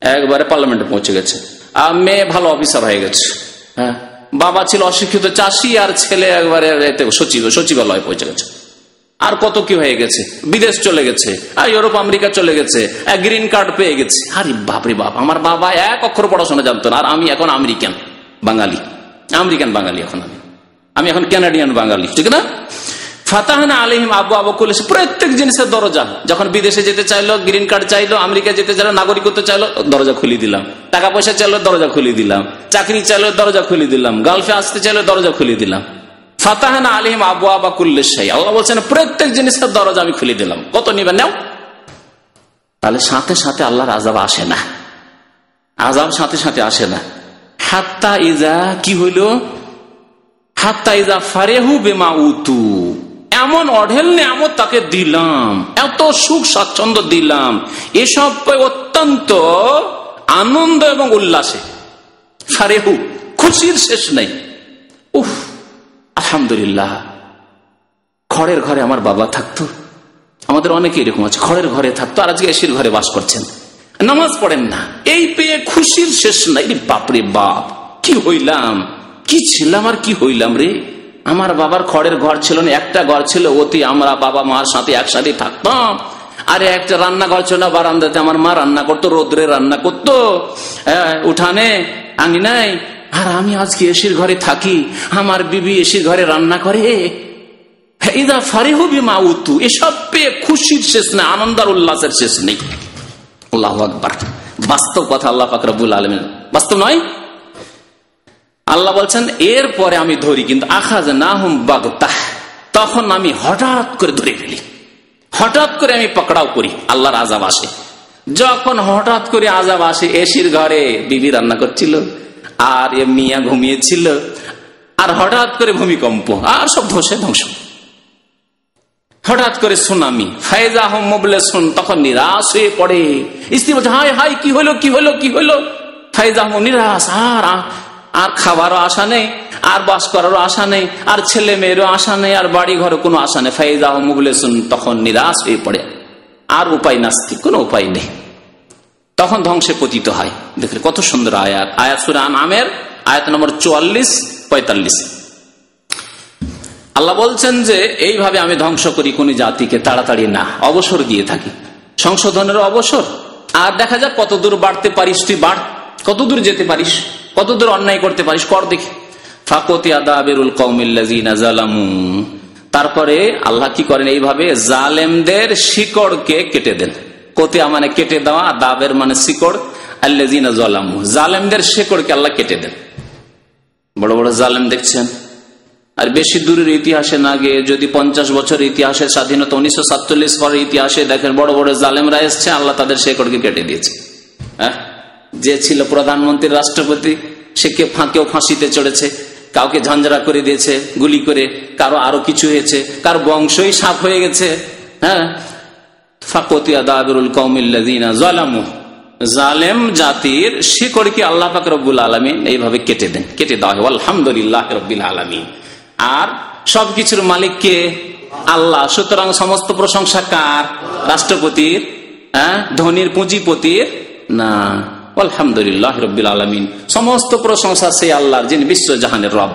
একবারে পার্লামেন্টে পৌঁছে গেছে, আর মেয়ে ভালো অফিসার হয়ে গেছে। হ্যাঁ, বাবা ছিল অশিক্ষিত চাষি, আর ছেলে একবারে সচিবালয়ে পৌঁছে গেছে। আর কত কি হয়ে গেছে, বিদেশ চলে গেছে, আর ইউরোপ আমেরিকা চলে গেছে, গ্রিন কার্ড পেয়ে গেছে। আরে বাপরে বাপ, আমার বাবা এক অক্ষর পড়াশোনা জানতো না, আর আমি এখন আমেরিকান বাঙালি এখন আমি এখন কানাডিয়ান বাঙালি, ঠিক না? ফাতাহনা আলাইহিম আবওয়াবা কুল্লি শাই, প্রত্যেক জিনিসের দরজা। যখন বিদেশে যেতে চাইলো, গ্রিন কার্ড চাইলো, আমেরিকা যেতে চাইলো, নাগরিকত্ব চাইলো, দরজা খুলে দিলাম। টাকা পয়সা চাইলো, দরজা খুলে দিলাম। চাকরি চাইলো, দরজা খুলে দিলাম। গালফে আসতে চাইলো, দরজা খুলে দিলাম। ফাতাহনা আলাইহিম আবওয়াবা কুল্লি শাই, আল্লাহ বলছেন প্রত্যেক জিনিসের দরজা আমি খুলে দিলাম। কত নিবেন নাও। তাহলে সাথে সাথে আল্লাহর আযাব আসে না, আযাব সাথে সাথে আসে না। হাত্তা ইজা, কি হইল? হাত্তা ইজা ফারিহু বিমা উতু, এমন অঢেল নিয়ামত তাকে দিলাম, এত সুখ স্বাচ্ছন্দ্য দিলাম, এসব অত্যন্ত আনন্দ এবং উল্লাসে, ফারেহু, খুশির শেষ নেই। উফ, আলহামদুলিল্লাহ, খড়ের ঘরে আমার বাবা থাকতো। আমাদের অনেকে এরকম আছে, খড়ের ঘরে থাকতো, আর আজকে এসির ঘরে বাস করছেন, নামাজ পড়েন না, এই পেয়ে খুশির শেষ নাই। বাপরে বাপ, কি হইলাম, কি ছিলাম আর কি হইলাম রে। আমার বাবার খড়ের ঘর ছিল না, একটা ঘর ছিল, অতি আমরা বাবা মার সাথে একসাথে থাকতাম। আরে একটা রান্নাঘর ছিল না, বারান্দাতে আমার মা রান্না করতো, রোদ্রে রান্না করতো, উঠানে আঙিনায়। আর আমি আজকে এসির ঘরে থাকি, আমার বিবি এসির ঘরে রান্না করে। ইদা ফারিহু বিমা উতু, এসব পেয়ে খুশির শেষ নেই, আনন্দ আর উল্লাসের শেষ নেই। আল্লাহু আকবার, বাস্তব কথা আল্লাহ পাক রব্বুল আলামিন, বাস্তব নয়। আল্লাহ বলছেন এরপরে আমি ধরি, কিন্তু আখাযনাহুম বাগতাহ, তখন আমি হঠাৎ করে ধরে ফেলি, হঠাৎ করে আমি পকড়াও করি। আল্লাহর আযাব আসে যখন হঠাৎ করে আযাব আসে। এসির ঘরে বিবি রান্না করছিল, আর এ মিয়া ঘুমিয়েছিল, আর হঠাৎ করে ভূমিকম্প, আর সব ধসে ধ্বংস। হঠাৎ করে সুনামি, ফায়জা হুম মুবলিসুন, তখন নিরাশ হয়ে পড়ে। স্ত্রী বলছে হায় হায়, কি হলো কি হলো কি হলো। ফায়জা হুম নিরাশ, আর খাবারও আশা নেই, আর বাস করারও আশা নেই, আর ছেলে মেয়েরও আশা নেই, আর বাড়ি ঘরে কোনো আশা নেই। ফায়জা হুম মুবলিসুন, তখন নিরাশ হয়ে পড়ে, আর উপায় নাস্তি, কোনো উপায় নেই। তখন ধ্বংসে পতিত হয়। দেখলে কত সুন্দর আয়াত, আয়াত সূরা আনআমের আয়াত নম্বর 44-45। আল্লাহ বলছেন যে এইভাবে আমি ধ্বংস করি কোন জাতিকে তাড়াতাড়ি না, অবসর দিয়ে থাকি, সংশোধনের অবসর। আর দেখা যাক কতদূর বাড়তে পারিস, তুই বাড়, কতদূর যেতে পারিস, কতদূর অন্যায় করতে পারিস, কর দেখি। ফাকতি আদাবিরুল কওমিল্লাযিনা যালামু, তারপরে আল্লাহ কি করেন, এইভাবে জালেমদের শিকড়কে কেটে দেন। কতিয়া মানে কেটে দেওয়া, দাবের মানে শিকড়, আল্লাযিনা যালামু জালেমদের শিকড়কে আল্লাহ কেটে দেন। বড় বড় জালেম দেখছেন। আর বেশি দূরের ইতিহাসে না গিয়ে যদি 50 বছরের ইতিহাসের স্বাধীনতা 1947 পরের ইতিহাসে দেখেন, বড় বড় জালেমরা এসছে, আল্লাহ তাদের শেকড়কে কেটে দিয়েছে। হ্যাঁ, যে ছিল প্রধানমন্ত্রী, রাষ্ট্রপতি, সে কেউ ফাঁসিতে চড়েছে, কাউকে ঝাঞ্ঝরা করে দিয়েছে গুলি করে, কারো আরো কিছু হয়েছে, কারো বংশই সাফ হয়ে গেছে। হ্যাঁ, ফাকতিয়া দাবিরুল কওমিল্লাযিনা যালামু, জালেম জাতির শিকড়কে আল্লাহ পাক রব্বুল আলামিন এইভাবে কেটে দেন, কেটে দেওয়া হয়। আলহামদুলিল্লাহ রাব্বিল আলামিন। আর সবকিছুর মালিক কে? আল্লাহ। সুতরাং সমস্ত প্রশংসা কার? রাষ্ট্রপতির? হ্যাঁ, ধনীর পুঁজিপতির না। আলহামদুলিল্লাহ রাব্বিল আলামিন, সমস্ত প্রশংসা সেই আল্লাহর, যিনি বিশ্বজাহানের রব।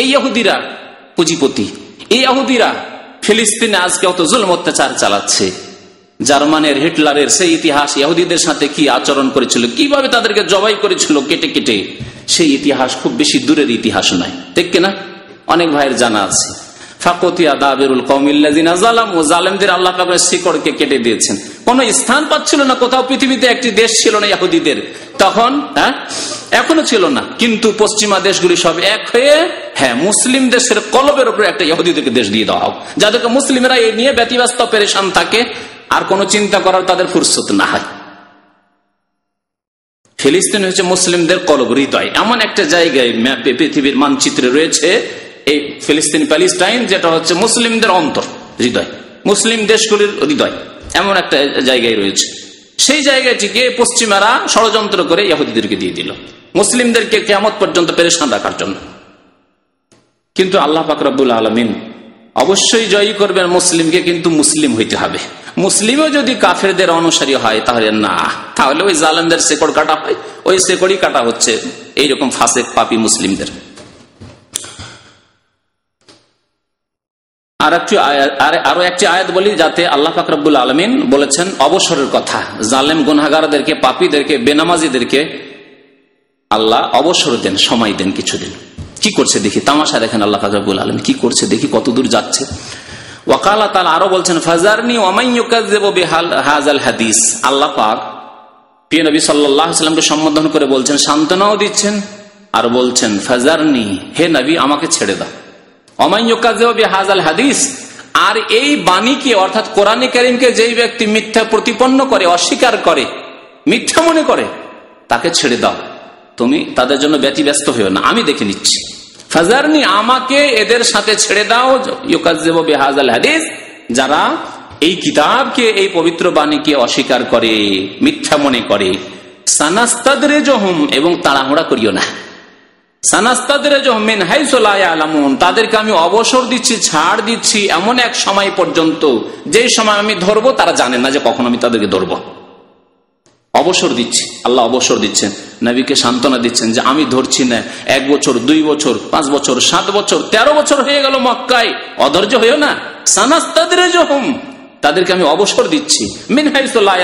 এই ইহুদিরা পুঁজিপতি, এই ইহুদিরা ফিলিস্তিনে আজকে অত জুলম অত্যাচার চালাচ্ছে। জার্মানের হিটলারের সেই ইতিহাস, ইহুদিদের সাথে কি আচরণ করেছিল, কিভাবে তাদেরকে জবাই করেছিল কেটে কেটে, সেই ইতিহাস খুব বেশি দূরের ইতিহাস নয়, ঠিক কিনা? অনেক ভাইয়ের জানা আছে। ফাকতিয়া দাবিরুল কওমিল্লাযিনা যালামু, জালেমদের আল্লাহ পাক শিকড়কে কেটে দিয়েছেন। কোন স্থান পাচ্ছিল না, কোথাও পৃথিবীতে একটি দেশ ছিল না ইহুদিদের তখন। হ্যাঁ, এখনো ছিল না, কিন্তু পশ্চিমা দেশগুলি সব এক হয়ে, হ্যাঁ, মুসলিম দেশের কলবের উপরে একটা ইহুদিদেরকে দেশ দিয়ে দেওয়া হোক, যাদেরকে মুসলিমরা এই নিয়ে ব্যতিব্যস্ত পেরেশান থাকে, আর কোন চিন্তা করার তাদের ফুরসত না হয়। ফিলিস্তিন হচ্ছে মুসলিমদের কলব, হৃদয়। এমন একটা জায়গায় ম্যাপে পৃথিবীর মানচিত্রে রয়েছে এই ফিলিস্তিন প্যালেস্টাইন, যেটা হচ্ছে মুসলিমদের অন্তর, হৃদয়, মুসলিম দেশগুলির হৃদয়, এমন একটা জায়গায় রয়েছে। সেই জায়গাটিকে পশ্চিমারা ষড়যন্ত্র করে ইহুদিদেরকে দিয়ে দিল, মুসলিমদেরকে কিয়ামত পর্যন্ত পেরেশান রাখার জন্য। কিন্তু আল্লাহ পাক রব্বুল আলামিন অবশ্যই জয়ী করবেন মুসলিমকে, কিন্তু মুসলিম হইতে হবে। মুসলিমও যদি কাফেরদের অনুসারী হয় তাহলে না, তাহলে ওই জালেমদের শেকড় কাটা হয়, ওই শেকড়ই কাটা হচ্ছে এইরকম ফাসেক পাপী মুসলিমদের। আরো একটি আয়াত বলি, যাতে আল্লাহ পাক রব্বুল আলামিন বলেছেন অবসরের কথা। জালেম গুনাহগারদেরকে, পাপীদেরকে, বেনামাজিদেরকে আল্লাহ অবসর দেন, সময় দেন কিছুদিন। কি করছে দেখি, তামাশা দেখেন আল্লাহ পাক রব্বুল আলামিন কি করছে দেখি, কতদূর যাচ্ছে। ওয়াকালা তাআলা আরো বলছেন, ফাজারনি ওয়া মান ইউকাযযিবু বিহাযাল হাদিস। আল্লাহ পাক প্রিয় নবী সাল্লাল্লাহু আলাইহি ওয়াসাল্লামকে সম্বোধন করে বলছেন, সান্ত্বনাও দিচ্ছেন, আর বলছেন ফাজারনি, হে নবী আমাকে ছেড়ে দাও। ওয়া মান ইউকাযযিবু বিহাযাল হাদিস, আর এই বাণীকে অর্থাৎ কোরআনে কারীমকে যেই ব্যক্তি মিথ্যা প্রতিপন্ন করে, অস্বীকার করে, মিথ্যা মনে করে, তাকে ছেড়ে দাও, তুমি তাদের জন্য ব্যতিব্যস্ত হইও না, আমি দেখে নিচ্ছি। ফাজারনি, আমাকে এদের সাথে ছেড়ে দাও, ইউকাযযিবু বিহাযাল হাদিস, যারা এই কিতাবকে, এই পবিত্র বাণীকে অস্বীকার করে, মিথ্যা মনে করে। সানাস্তাদরিজুহুম, এবং তাড়াহুড়া করিও না। সানাস্তাদরিজুহুম মিন হাইসু লা ইয়ালামুন, তাদেরকে আমি অবসর দিচ্ছি, ছাড় দিচ্ছি এমন এক সময় পর্যন্ত, যেই সময় আমি ধরবো তারা জানে না যে কখন আমি তাদেরকে ধরবো। অবসর দিচ্ছি, আল্লাহ অবসর দিচ্ছেন, নবীকে সান্ত্বনা দিচ্ছেন যে আমি ধরছি না। 1 বছর, 2 বছর, 5 বছর, 7 বছর, 13 বছর হয়ে গেল মক্কায়, অধৈর্য হইও না। সানাস্তাদরিজুহুম, তাদেরকে আমি অবসর দিচ্ছি, মিন হাইসু লা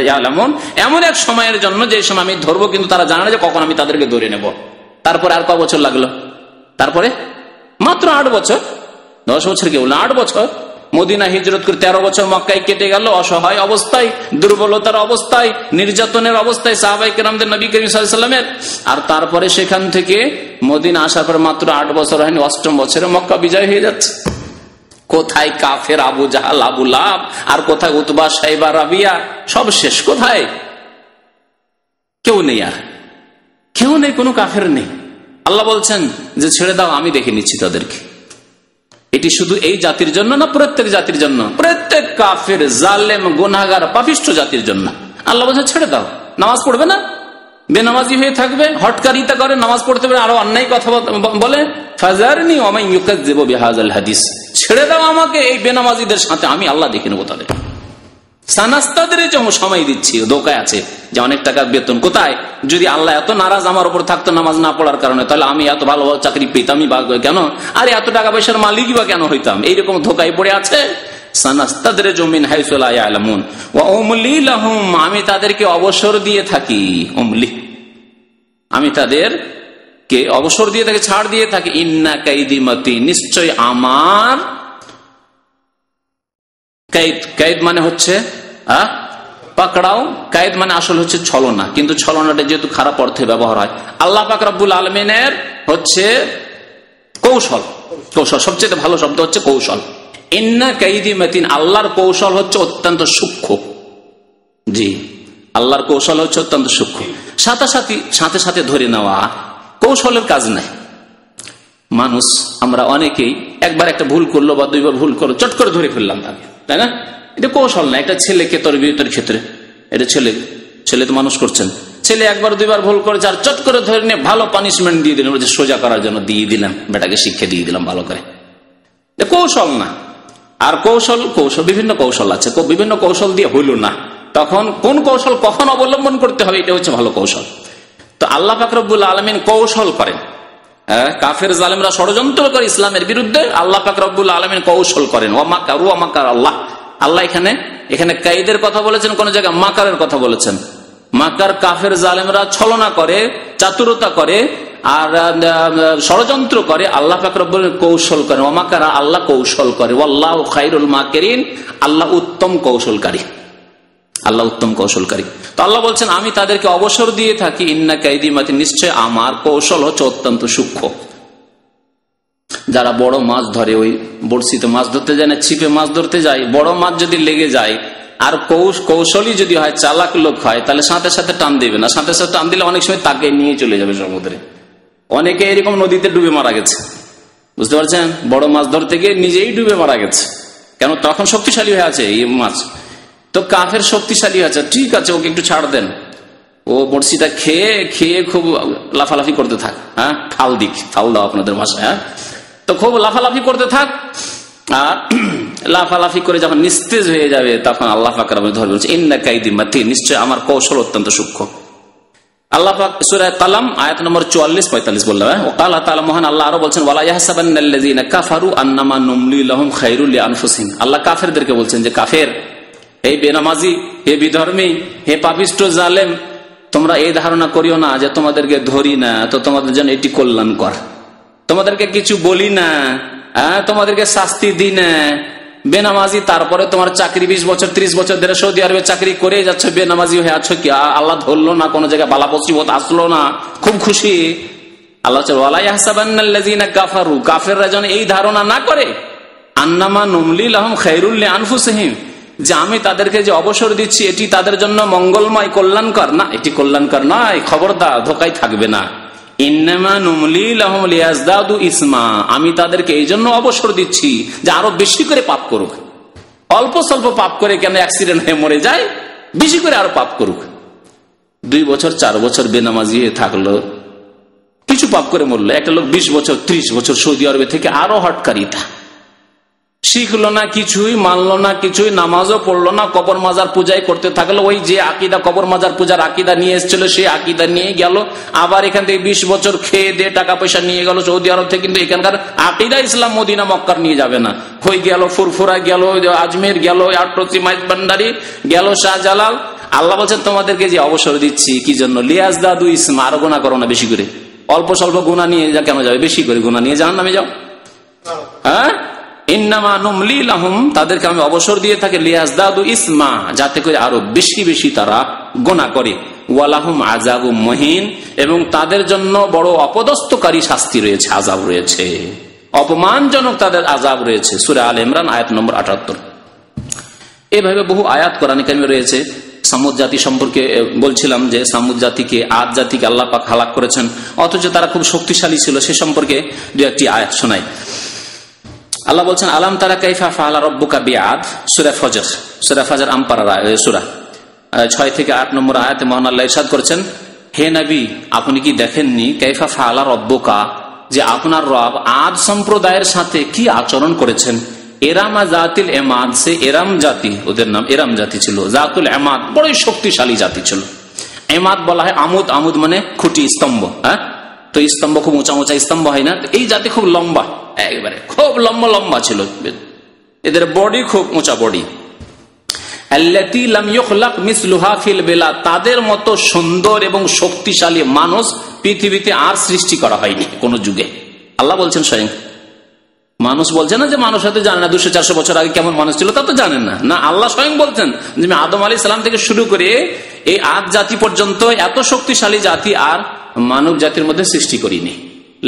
ইয়ালামুন, এমন এক সময়ের জন্য যে সময় আমি ধরবো, কিন্তু তারা জানে না যে কখন আমি তাদেরকে ধরে নেব। তারপরে আর কয় বছর লাগলো? তারপরে মাত্র 8 বছর, 10 বছর কেউ না, 8 বছর। মদিনা হিজরত করে 13 বছর মক্কায় কেটে গেল, অসহায় অবস্থায়, দুর্বলতার অবস্থায়, নির্যাতনের অবস্থায় সাহাবায়ে কেরামদের, নবী করিম সাল্লাল্লাহু আলাইহি ওয়াসাল্লামের। আর তারপরে সেখান থেকে মদিনা আসার পর মাত্র 8 বছর হয়নি, 8ম বছরে মক্কা বিজয় হয়ে যাচ্ছে। কোথায় কাফের আবু জাহাল, আবু লাহাব, আর কোথায় উতবা, সাইবা, রাবিয়া, সব শেষ। কোথায়? কেউ নেই, আর কেউ নেই, কোনো কাফের নেই। আল্লাহ বলছেন যে ছেড়ে দাও, আমি দেখে নিচ্ছি তাদেরকে। এটি শুধু এই জাতির জন্য না, প্রত্যেক জাতির জন্য, প্রত্যেক কাফের, জালেম, গুনাহগার, পাপিষ্ঠ জাতির জন্য আল্লাহ বলছেন ছেড়ে দাও। নামাজ পড়বে না, বেনামাজি হয়ে থাকবে, হটকারিতা করে, নামাজ পড়তে পারে, আরো অন্যায় কথা বলে। ফাজারনি ওয়া মান ইউকাযযিবু বিহাযাল হাদিস, ছেড়ে দাও আমাকে এই বেনামাজিদের সাথে, আমি আল্লাহ দেখে নেবো তাদের। সানাস্তাদরিজুহুম সময় দিচ্ছি, ধোকায় আছে যে অনেক টাকা বেতন। কোথায়? যদি আল্লাহ এত নারাজ আমার উপর থাকতো নামাজ না পড়ার কারণে, তাহলে আমি এত ভালো ভালো চাকরি পেতামই বা কেন, আর এত টাকা পয়সার মালিকই বা কেন হইতাম? এইরকম ধোকায় পড়ে আছে। সানাস্তাদরিজুহুম মিন হাইসু লা ইয়ালামুন ওয়া উমলি লাহুম, আমি তাদেরকে অবসর দিয়ে থাকি। উমলি, আমি তাদেরকে অবসর দিয়ে থাকি, ছাড় দিয়ে থাকি। ইন্না কাইদি মাতিন, নিশ্চয় আমার কায়েদ। কায়েদ মানে হচ্ছে পাকড়াও। কায়েদ মানে আসল হচ্ছে ছলনা, কিন্তু ছলনাটা যেহেতু খারাপ অর্থে ব্যবহার হয়, আল্লাহ পাক রব্বুল আলামিনের হচ্ছে কৌশল। কৌশল সবচেয়ে ভালো শব্দ হচ্ছে কৌশল। ইন্না কাইদি মাতিন, আল্লাহর কৌশল হচ্ছে অত্যন্ত সূক্ষ্ম। জি, আল্লাহর কৌশল হচ্ছে অত্যন্ত সূক্ষ্ম। সাথে সাথে ধরে নেওয়া কৌশলের কাজ নাই। মানুষ আমরা অনেকেই একবার একটা ভুল করলো বা দুইবার ভুল করলো, চট করে ধরে ফেললাম তাকে, তাই না? এটা কৌশল না। একটা ছেলেকে তরবিয়তের ক্ষেত্রে, এটা ছেলে তো মানুষ করছেন, ছেলে একবার দুইবার ভুল করেছে আর চট করে ধরে নিয়ে ভালো পানিশমেন্ট দিয়ে দিলাম, সোজা করার জন্য দিয়ে দিলাম, বেটাকে শিক্ষা দিয়ে দিলাম ভালো করে। কৌশল না। আর কৌশল বিভিন্ন কৌশল আছে, বিভিন্ন কৌশল দিয়ে হইল না, তখন কোন কৌশল কখন অবলম্বন করতে হবে, এটা হচ্ছে ভালো কৌশল। তো আল্লাহ পাক রব্বুল আলামিন কৌশল করেন। কাফের জালেমরা ষড়যন্ত্র করে ইসলামের বিরুদ্ধে, আল্লাহ পাক রব্বুল আলামিন কৌশল করেন। ওয়া মাকারু ওয়া মাকার আল্লাহ। আল্লাহ এখানে কাইদের কথা বলেছেন, কোন জায়গায় মাকারের কথা বলেছেন। মাকার কাফের জালেমরা ছলনা করে, চাতুরতা করে আর ষড়যন্ত্র করে, আল্লাহ পাক রব্বুল কৌশল করেন। ওয়া মাকারা, আল্লাহ কৌশল করে। ওয়াল্লাহু খায়রুল মাকিরিন, আল্লাহ উত্তম কৌশলকারী। আল্লাহ উত্তম কৌশলকারী। তো আল্লাহ বলছেন আমি তাদেরকে অবসর দিয়ে থাকি। ইন্না কাইদি মাতিন, নিশ্চয় আমার কৌশল হচ্ছে অত্যন্ত সূক্ষ্ম। যারা বড় মাছ ধরে, ওই বড়শিতে মাছ ধরতে যায় না, ছিপে মাছ ধরতে যায়, বড় মাছ যদি লেগে যায় আর কৌশলী যদি হয়, চালাক লোক হয়, তাহলে সাথে সাথে টান দিবে না। সাথে সাথে টান দিলে অনেক সময় তাকে নিয়ে চলে যাবে সমুদ্রে। অনেকে এরকম নদীতে ডুবে মারা গেছে, বুঝতে পারছেন? বড় মাছ ধরতে গিয়ে নিজেই ডুবে মারা গেছে। কেন? তখন শক্তিশালী হয়ে আছে এই মাছ। তো কাফের শক্তিশালী আছে, ঠিক আছে ওকে একটু ছাড় দেন, ও বড়শিটা খেয়ে খুব লাফালাফি করতে থাক। হ্যাঁ, ফাল দাও আপনাদের ভাষায়। হ্যাঁ, তো খুব লাফালাফি করতে থাক, আর লাফালাফি করে যখন নিস্তেজ হয়ে যাবে তখন আল্লাহ পাক ধরে বলছে ইন্না কাইদি মাতিন, নিশ্চয় আমার কৌশল অত্যন্ত সূক্ষ্ম। আল্লাহ পাক সূরা কালাম আয়াত নম্বর 44-45 বললাম। ওয়াকালা তাআলা, মহান আল্লাহ আরো বলছেন ওয়ালা ইয়াহসাবান্নাল্লাযীনা কাফারু আন্নামা নুমলি লাহুম খায়রুল লিআনফুসিহিম। আল্লাহ কাফেরদেরকে বলছেন যে কাফের, হে বেনামাজি, হে বিধর্মী, হে পাপিষ্ট জালেম, তোমরা এই ধারণা করিও না যে তোমাদেরকে ধরি না তো তোমাদের জন্য এটি কল্যাণকর, তোমাদেরকে কিছু বলি না, তোমাদেরকে শাস্তি দিই না। বেনামাজি, তারপরে তোমার চাকরি 20 বছর 30 বছর ধরে সৌদি আরবে চাকরি করে যাচ্ছ, বেনামাজি হয়ে আছো, কি আল্লাহ ধরলো না, কোন জায়গায় বালা মুসিবত আসলো না, খুব খুশি। আল্লাহ ওয়ালা ইয়াহসাবান্নাল্লাযীনা কাফারু, কাফেররা যেন এই ধারণা না করে আন্নামা নুমলি লাহুম খায়রুল লিআনফুসিহিম, যে আমি তাদেরকে যে অবসর দিচ্ছি এটি তাদের জন্য মঙ্গলময়, কল্যাণকর না, এটি কল্যাণকর নয়। খবরদার, ধোকায় থাকবে না। ইন্নামা নুমলি লাহুম লিয়াজদাদু ইসমা, আমি তাদেরকে এই জন্য অবসর দিচ্ছি যে আরো বেশি করে পাপ করুক। অল্প স্বল্প পাপ করে কেন অ্যাক্সিডেন্ট হয়ে মরে যায়, বেশি করে আরো পাপ করুক। 2 বছর 4 বছর বেনামাজি হয়ে থাকলো, কিছু পাপ করে মরলো। একটা লোক 20 বছর 30 বছর সৌদি আরবে থেকে আরো হটকারিতা, শিখলো না কিছুই, মানলো না কিছুই, নামাজও পড়লো না, কবর মাজার পূজাই করতে থাকলো। ওই যে আকিদা, কবর মাজার পূজার আকিদা নিয়ে এসেছিল, সেই আকিদা নিয়ে গেল। আবার এখান থেকে 20 বছর খেয়ে দিয়ে টাকা পয়সা নিয়ে গেল সৌদি আরব থেকে, কিন্তু এখানকার আকিদা ইসলাম মদিনা মক্কার নিয়ে যাবে না। হয়ে গেল ফুরফুরা, গেল আজমের, গেল আটরসি মাইজবান্ডারি, গেল শাহজালাল। আল্লাহ বলছেন তোমাদেরকে যে অবসর দিচ্ছি কি জন্য, লিয়াজদাদু ইসমা, আরো গুনাহ করো না বেশি করে। অল্প স্বল্প গুনাহ নিয়ে যা কেন যাবে, বেশি করে গুনাহ নিয়ে জাহান্নামে যাও। হ্যাঁ, ইন্নামা নুমলি লাহুম, তাদেরকে আমি অবসর দিয়ে থাকি, লিয়াজদাদু ইসমা, যাতে করে আরো বেশি বেশি তারা গুনাহ করে। ওয়ালাহুম আযাবুম মুহিন, এবং তাদের জন্য বড় অপদস্থকারী শাস্তি রয়েছে, আযাব রয়েছে, অপমানজনক তাদের আযাব রয়েছে। সূরা আলে ইমরান আয়াত নম্বর 78। এভাবে বহু আয়াত কোরআনে কারিমে রয়েছে। সামুদ জাতি সম্পর্কে বলছিলাম যে সামুদ জাতিকে, আদ জাতিকে আল্লাহ পাক হালাক করেছেন, অথচ তারা খুব শক্তিশালী ছিল। সে সম্পর্কে 2-1টি আয়াত শোনাই। আল্লাহ বলছেন আলাম তারা কাইফা ফাআলা রাব্বুকা বিআদ, সূরা ফজর, সূরা ফজর আমপারা সূরা 6 থেকে 8 নম্বর আয়াতে মহান আল্লাহ ইরশাদ করেছেন, হে নবী আপনি কি দেখেননি কাইফা ফাআলা রাব্বুকা, যে আপনার রব আদ সম্প্রদায়ের সাথে কি আচরণ করেছেন, এরামা জাতিল এমাদ, সে এরাম জাতি, ওদের নাম এরাম জাতি ছিল। জাতুল এমাদ, বড়ই শক্তিশালী জাতি ছিল। এমাদ বলা হয় আমুদ, আমুদ মানে খুঁটি, স্তম্ভ। হ্যাঁ, তো স্তম্ভ খুব উঁচা উঁচা স্তম্ভ হয় না, এই জাতি খুব লম্বা, একবারে খুব লম্বা লম্বা ছিল, এদের বডি খুব উঁচা বডি। তাদের মতো সুন্দর এবং শক্তিশালী মানুষ পৃথিবীতে আর সৃষ্টি করা হয়নি কোন যুগে। আল্লাহ বলছেন স্বয়ং, মানুষ বলছে না যে মানুষ হয়তো জানে না 200-400 বছর আগে কেমন মানুষ ছিল, তা তো জানেন না। না, আল্লাহ স্বয়ং বলছেন যে আদম আলাইহিস সালাম থেকে শুরু করে এই আদ জাতি পর্যন্ত এত শক্তিশালী জাতি আর মানব জাতির মধ্যে সৃষ্টি করিনি।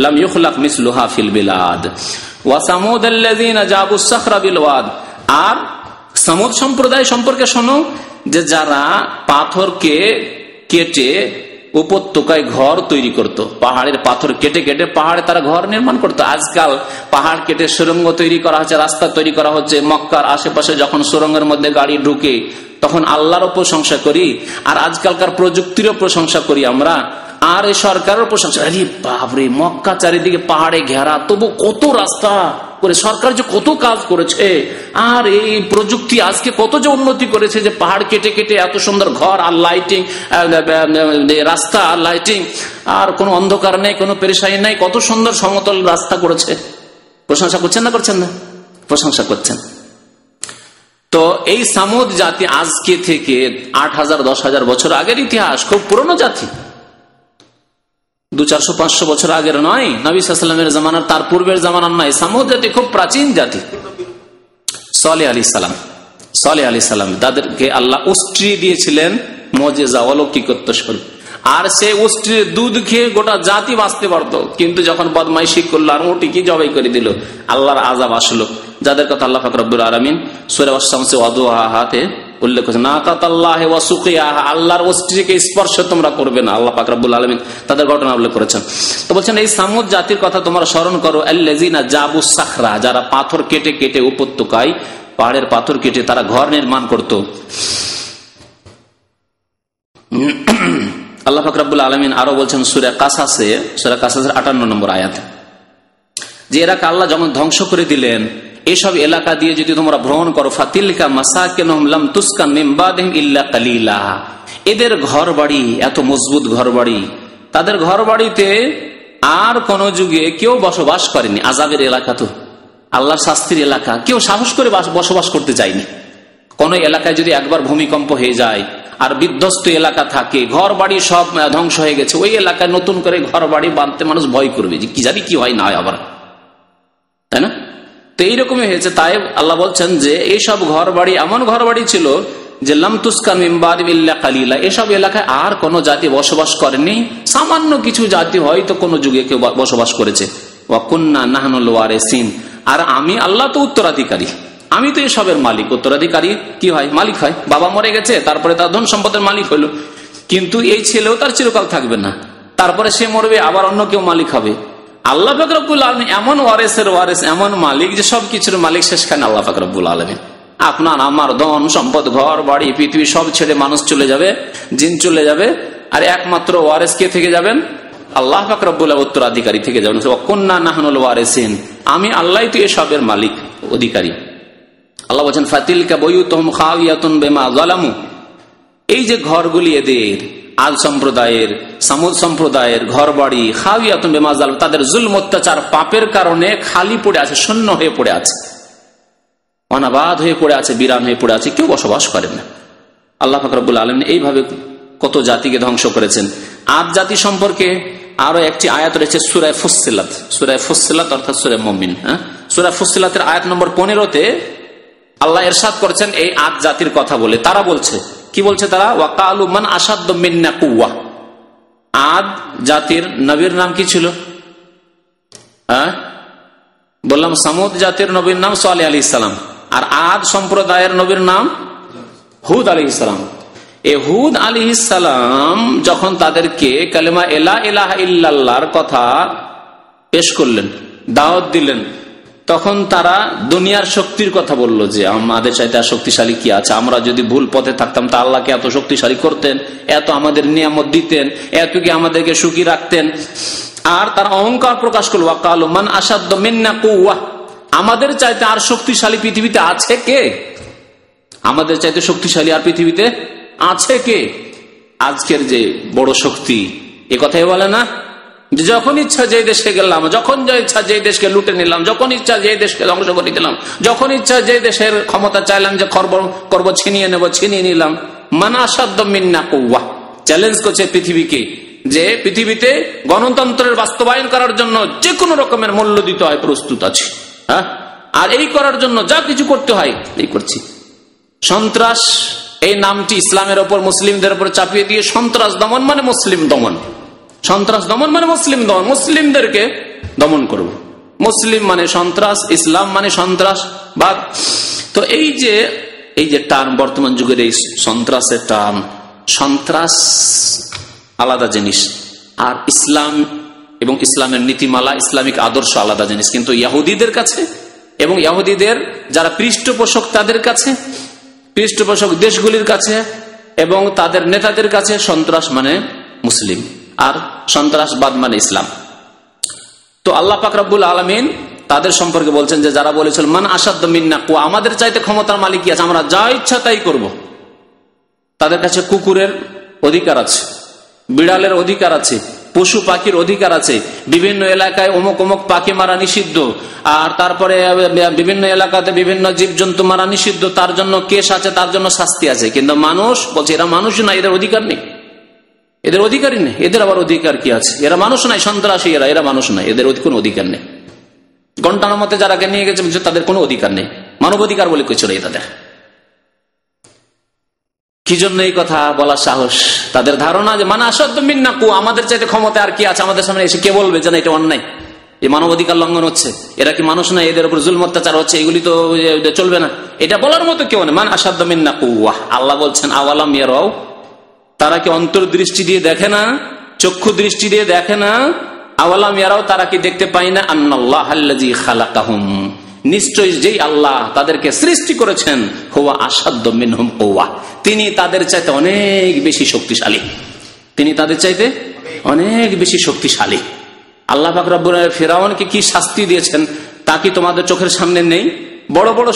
লাম ইউখলাক মিসলুহা ফিল বিলাদ ওয়া সামুদ আল্লাযীনা জাবুস সাখরা বিল ওয়াদ। আর সামুদ সম্প্রদায় সম্পর্কে শোনো, যে যারা পাথরকে কেটে উপত্যকায় ঘর তৈরি করত, পাহাড়ের পাথর কেটে কেটে পাহাড়ে তারা ঘর নির্মাণ করত। আজকাল পাহাড় কেটে সুড়ঙ্গ তৈরি করা হচ্ছে, রাস্তা তৈরি করা হচ্ছে। মক্কার আশেপাশে যখন সুড়ঙ্গের মধ্যে গাড়ি ঢুকে তখন আল্লাহরও প্রশংসা করি, আর আজকালকার প্রযুক্তিরও প্রশংসা করি আমরা, আর এই সরকারের প্রশংসা। আরে বাপরে, মক্কা চারিদিকে পাহাড়ে ঘেরা, তবু কত রাস্তা করে সরকার যে কত কাজ করেছে, আর এই প্রযুক্তি আজকে কত যে উন্নতি করেছে, যে পাহাড় কেটে কেটে এত সুন্দর ঘর আর লাইটিং, রাস্তা আর লাইটিং, আর কোনো অন্ধকার নেই, কোনো পেরেশানি নেই, কত সুন্দর সমতল রাস্তা করেছে। প্রশংসা করছেন না করছেন না? প্রশংসা করছেন। তো এই সামুদ জাতি আজকে থেকে 8000-10,000 বছর আগের ইতিহাস, খুব পুরনো জাতি, 200-400-500 বছর আগের নয়, নবী সাল্লাল্লাহু আলাইহি ওয়াসাল্লামের জামানার, তার পূর্বের জামানার নয়। সামুদ জাতি খুব প্রাচীন জাতি। সালেহ আলাইহিস সালাম তাদেরকে আল্লাহ উষ্ট্রি দিয়েছিলেন মুজিজা, অলৌকিকত্ব স্বরূপ, আর সেই উষ্ট্রির দুধ খেয়ে গোটা জাতি বাঁচতে পারত। কিন্তু যখন বদমাইশি করলো আর ওটিকে জবাই করে দিল, আল্লাহর আযাব আসলো। যাদের কথা আল্লাহ পাক রব্বুল আলামিন সূরা আশ-শামসে ওয়াদুহাতে উল্লেখ করেছেন, নাকাতাল্লাহি ওয়া সুকিয়াহা, আল্লাহর ওষ্ট্রিকে স্পর্শ তোমরা করবে না। আল্লাহ পাক রব্বুল আলামিন তাদের ঘটনা উল্লেখ করেছেন। তো বলছেন এই সামুদ জাতির কথা তোমরা স্মরণ করো, আল্লাযিনা জাবুস সাখরা, যারা পাথর কেটে কেটে উপত্যকায় পাহাড়ের পাথর কেটে তারা ঘর নির্মাণ করত। আল্লাহ পাক রব্বুল আলামিন আরো বলছেন সূরা কাসাসের 58 নম্বর আয়াত, যে এলাকা আল্লাহ যখন ধ্বংস করে দিলেন, এসব এলাকা দিয়ে যদি তোমরা ভ্রমণ করো, ফাতিলকা মাসাকিনুহুম লাম তুসকান মিন বাদিহিম ইল্লা কালিলা, এদের ঘর বাড়ি এত মজবুত ঘর বাড়ি, তাদের ঘর বাড়িতে আর কোন যুগে কেউ বসবাস করেনি। আযাবের এলাকা, তো আল্লাহর শাস্তির এলাকা, কেউ সাহস করে বসবাস করতে চায়নি। কোন এলাকায় যদি একবার ভূমিকম্প হয়ে যায় আর বিধ্বস্ত এলাকা থাকে, ঘর বাড়ি সব ধ্বংস হয়ে গেছে, ওই এলাকায় নতুন করে ঘর বাড়ি বাঁধতে মানুষ ভয় করবে, যে কি জানি কি হয় না হয় আবার, তাই না? তো এইরকমই হয়েছে। তাই আল্লাহ বলছেন যে এইসব ঘর বাড়ি এমন ঘর বাড়ি ছিল যে লাম তুসকান মিন বাদিহিম ইল্লা কালিলা, এসব এলাকায় আর কোন জাতি বসবাস করেনি। সামান্য কিছু জাতি হয়তো কোন যুগে কেউ বসবাস করেছে। ওয়া কুন্না নাহনুল ওয়ারিসিন, আর আমি আল্লাহ তো উত্তরাধিকারী, আমি তো এসবের মালিক। উত্তরাধিকারী কি হয়? মালিক হয়। বাবা মরে গেছে, তারপরে তার ধন সম্পদের মালিক হইল, কিন্তু এই ছেলেও তার চিরকাল থাকবে না, তারপরে সে মরবে, আবার অন্য কেউ মালিক হবে। আল্লাহ পাক রব্বুল আলামিন এমন ওয়ারিসের ওয়ারিস, এমন মালিক যে সবকিছুর মালিক শেষখানে আল্লাহ পাক রব্বুল আলামিন। আপনার আমার ধন সম্পদ, ঘর বাড়ি, পৃথিবী সব ছেড়ে মানুষ চলে যাবে, জিন চলে যাবে, আর একমাত্র ওয়ারিস কে থেকে যাবেন? আল্লাহ পাক রব্বুল আলামিন উত্তরাধিকারী থেকে যাবেন। কুন্না নাহনুল ওয়ারিসিন, আমি আল্লাহই তো এসবের মালিক, অধিকারী। আল্লাহ বলেন ফাতিলকা বুয়ুতুহুম খাওয়াতুন বিমা যালামু, এই যে ঘরগুলি এদের আদ সম্প্রদায়ের, সামুদ সম্প্রদায়ের ঘর বাড়ি, খাওয়াতুন বিমা যালামু, তাদের জুলম অত্যাচার পাপের কারণে খালি পড়ে আছে, শূন্য হয়ে পড়ে আছে, অনাবাদ হয়ে পড়ে আছে, বিরান হয়ে পড়ে আছে, কেউ বসবাস করে না। আল্লাহ পাক রব্বুল আলামিন এইভাবে কত জাতিকে ধ্বংস করেছেন। আদ জাতি সম্পর্কে আরো একটি আয়াত রয়েছে সূরা ফুসসিলাত, সূরা ফুসসিলাত অর্থাৎ সূরা মুমিন। সূরা ফুসসিলাতের আয়াত নম্বর 15-তে আল্লাহ ইরশাদ করেছেন এই আদ জাতির কথা বলে। তারা বলছে, কি বলছে তারা? ওয়াকালু মান আশাদ্দু মিন্না কুওয়া। আদ জাতির নবীর নাম কি ছিল? বললাম সামুদ জাতির নবীর নাম সালেহ আলাইহিস সালাম, আর আদ সম্প্রদায়ের নবীর নাম হুদ আলাইহিস সালাম। এই হুদ আলাইহিস সালাম যখন তাদেরকে কালেমা লা ইলাহা ইল্লাল্লাহর কথা পেশ করলেন, দাওয়াত দিলেন, তখন তারা দুনিয়ার শক্তির কথা বলল, যে আমাদের চাইতে আর শক্তিশালী কি আছে, আমরা যদি ভুল পথে থাকতাম তা আল্লাহকে এত শক্তিশালী করতেন, এত আমাদের নিয়ামত দিতেন, এত কি আমাদেরকে সুখী রাখতেন। আর তারা অহংকার প্রকাশ করল, ওয়াকালু মান আশাদ্দু মিন্না কুওয়া, আমাদের চাইতে আর শক্তিশালী পৃথিবীতে আছে কে? আমাদের চাইতে শক্তিশালী আর পৃথিবীতে আছে কে? আজকের যে বড় শক্তি, এ কথাই বলে না যে যখন ইচ্ছা যে দেশে গেলাম, যখন ইচ্ছা যে দেশকে লুটে নিলাম, যখন ইচ্ছা যে দেশকে ধ্বংস করে দিলাম, যখন ইচ্ছা যে দেশের ক্ষমতা চাইলাম যে করব ছিনিয়ে নেব, ছিনিয়ে নিলাম। মান আসাদ্দু মিন্না কুওয়া, চ্যালেঞ্জ করছে পৃথিবীকে যে পৃথিবীতে গণতন্ত্রের বাস্তবায়ন করার জন্য যে কোনো রকমের মূল্য দিতে হয়, প্রস্তুত আছে। হ্যাঁ, আর এই করার জন্য যা কিছু করতে হয় এই করছি। সন্ত্রাস এই নামটি ইসলামের ওপর, মুসলিমদের উপর চাপিয়ে দিয়ে সন্ত্রাস দমন মানে মুসলিম দমন, সন্ত্রাস দমন মানে মুসলিম দমন, মুসলিমদেরকে দমন করব। মুসলিম মানে সন্ত্রাস, ইসলাম মানে সন্ত্রাস বাদ। তো এই যে টার্ম, বর্তমান যুগের এই সন্ত্রাসের টার্ম, সন্ত্রাস আলাদা জিনিস, আর ইসলাম এবং ইসলামের নীতিমালা, ইসলামিক আদর্শ আলাদা জিনিস। কিন্তু ইহুদিদের কাছে এবং ইহুদিদের যারা পৃষ্ঠপোষক তাদের কাছে, পৃষ্ঠপোষক দেশগুলির কাছে এবং তাদের নেতাদের কাছে সন্ত্রাস মানে মুসলিম আর সন্ত্রাসবাদ মানে ইসলাম। তো আল্লাহ পাক রব্বুল আলামিন তাদের সম্পর্কে বলছেন যে যারা বলেছিল মান আসাদ্দু মিন্না কুওয়া, আমাদের চাইতে ক্ষমতার মালিক কি আছে, আমরা যা ইচ্ছা তাই করব। তাদের কাছে কুকুরের অধিকার আছে, বিড়ালের অধিকার আছে, পশু পাখির অধিকার আছে, বিভিন্ন এলাকায় অমুক অমুক পাখি মারা নিষিদ্ধ, আর তারপরে বিভিন্ন এলাকাতে বিভিন্ন জীবজন্তু মারা নিষিদ্ধ, তার জন্য কেস আছে, তার জন্য শাস্তি আছে। কিন্তু মানুষ বলছে এরা মানুষ না, এদের অধিকার নেই, এদের অধিকারই নেই। এদের আবার অধিকার কি আছে? এরা মানুষ নাই, সন্ত্রাসী এরা মানুষ নাই, এদের কোনো অধিকার নেই। ঘন্টার মতে যারাকে নিয়ে গেছে তাদের কোনো অধিকার নেই, মানব অধিকার বলে কিছু নেই তাদের। কি জন্য এই কথা বলার সাহস? তাদের ধারণা যে মান আসাদ্দু মিন্না কুওয়া, আমাদের চাইতে ক্ষমতা আর কি আছে, আমাদের সামনে এসে কে বলবে যে না এটা অন্যায়, এই মানবাধিকার লঙ্ঘন হচ্ছে, এরা কি মানুষ না, এদের উপর জুলম অত্যাচার হচ্ছে, এগুলি তো চলবে না, এটা বলার মতো কেউ নেই। মান আসাদ্দু মিন্না কুওয়া। আল্লাহ বলছেন আওয়ালাম ইয়ারাও, তারা কি অন্তর্দৃষ্টি দিয়ে দেখে না, চক্ষু দৃষ্টি দিয়ে দেখে না? আওয়ালাম ইয়ারাও, তারা কি দেখতে পায় না? আন্নাল্লাহাল্লাযী খালাকাহুম, নিশ্চয়ই যেই আল্লাহ তাদেরকে সৃষ্টি করেছেন, হুয়া আসাদ্দু মিনহুম কুওয়া, তিনি তাদের চাইতে অনেক বেশি শক্তিশালী, তিনি তাদের চাইতে অনেক বেশি শক্তিশালী। আল্লাহ পাক রব্বুল আলামিন ফিরআউনকে কি শাস্তি দিয়েছেন তা কি তোমাদের চোখের সামনে নেই? বড় বড়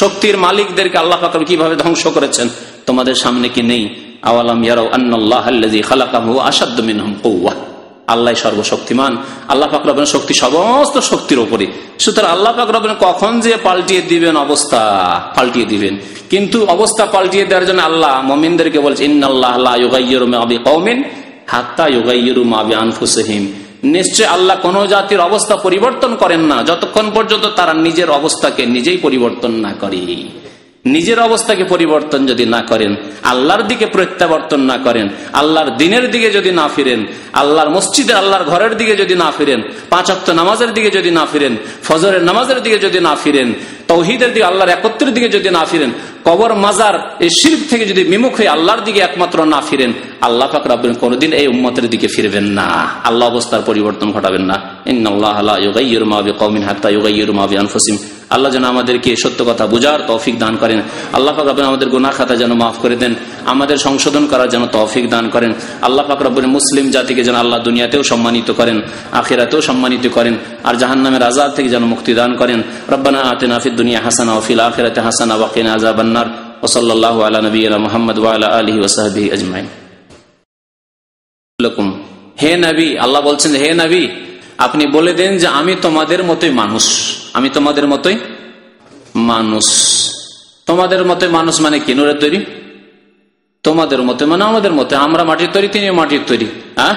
শক্তির মালিকদেরকে আল্লাহ পাক কিভাবে ধ্বংস করেছেন তোমাদের সামনে কি নেই? আওয়ালাম ইয়ারাউ আন্নাল্লাহাল্লাযী খালাকাহুম হুয়া আসাদ্দু মিনহুম কুওয়া, আল্লাহ সর্বশক্তিমান, আল্লাহ পাক রব্বুল শক্তি সমস্ত শক্তির উপরে। সুতরাং আল্লাহ পাক রব্বুল কখন যে পাল্টিয়ে দিবেন, অবস্থা পাল্টিয়ে দিবেন। কিন্তু অবস্থা পাল্টিয়ে দেওয়ার জন্য আল্লাহ মুমিনদেরকে বলছে ইন্নাল্লাহা লা ইউগাইয়িরু মা বিকওমিন হাত্তা ইউগাইয়িরু মা বিআনফুসিহিম, নিশ্চয় আল্লাহ কোন জাতির অবস্থা পরিবর্তন করেন না যতক্ষণ পর্যন্ত তারা নিজের অবস্থাকে নিজেই পরিবর্তন না করে। নিজের অবস্থাকে পরিবর্তন যদি না করেন, আল্লাহর দিকে প্রত্যাবর্তন না করেন, আল্লাহর দিনের দিকে যদি না ফিরেন, আল্লাহর মসজিদে আল্লাহর ঘরের দিকে যদি না ফিরেন, 5 ওয়াক্ত নামাজের দিকে যদি না ফিরেন, ফজরের নামাজের দিকে যদি না ফিরেন, তাওহীদের দিকে আল্লাহর একত্রের দিকে যদি না ফিরেন, কবর মাজার এই শিরক থেকে যদি বিমুখ হয়ে আল্লাহর দিকে একমাত্র না ফিরেন, আল্লাহ পাক রব্বুল কোনদিন এই উম্মতের দিকে ফিরবেন না, আল্লাহ অবস্থার পরিবর্তন ঘটাবেন না। ইন্নাল্লাহা লা ইউগাইয়িরু মা বিকওমিন হাত্তা ইউগাইয়িরু মা বিআনফুসিহিম। আল্লাহ যেন আমাদেরকে সত্য কথা বুঝার তৌফিক দান করেন। আল্লাহ পাক রব্বুল আমাদের গুনাহ খাতা যেন মাফ করে দেন, আমাদের সংশোধন করার যেন তৌফিক দান করেন। আল্লাহ পাক রব্বুল মুসলিম জাতিকে যেন আল্লাহ দুনিয়াতেও সম্মানিত করেন, আখিরাতেও সম্মানিত করেন, আর জাহান্নামের আযাব থেকে যেন মুক্তি দান করেন। রব্বানা আতিনা ফিদ দুনিয়া হাসানা ওয়া ফিল আখিরাতি হাসানা ওয়া কিনা আযাবান নার। ওয়া সাল্লাল্লাহু আলা নাবিয়িনা মুহাম্মদ ওয়া আলা আলিহি ওয়া সাহবিহি আজমাইন। হে নবী, আল্লাহ বলছেন হে নবী আপনি বলে দেন যে আমি তোমাদের মতোই মানুষ, আমি তোমাদের মতোই মানুষ। তোমাদের মতোই মানুষ মানে কি? নূরের তৈরি। তোমাদের মতো মানে আমাদের মতো, আমরা মাটির তৈরি, তিনি মাটির তৈরি। হ্যাঁ,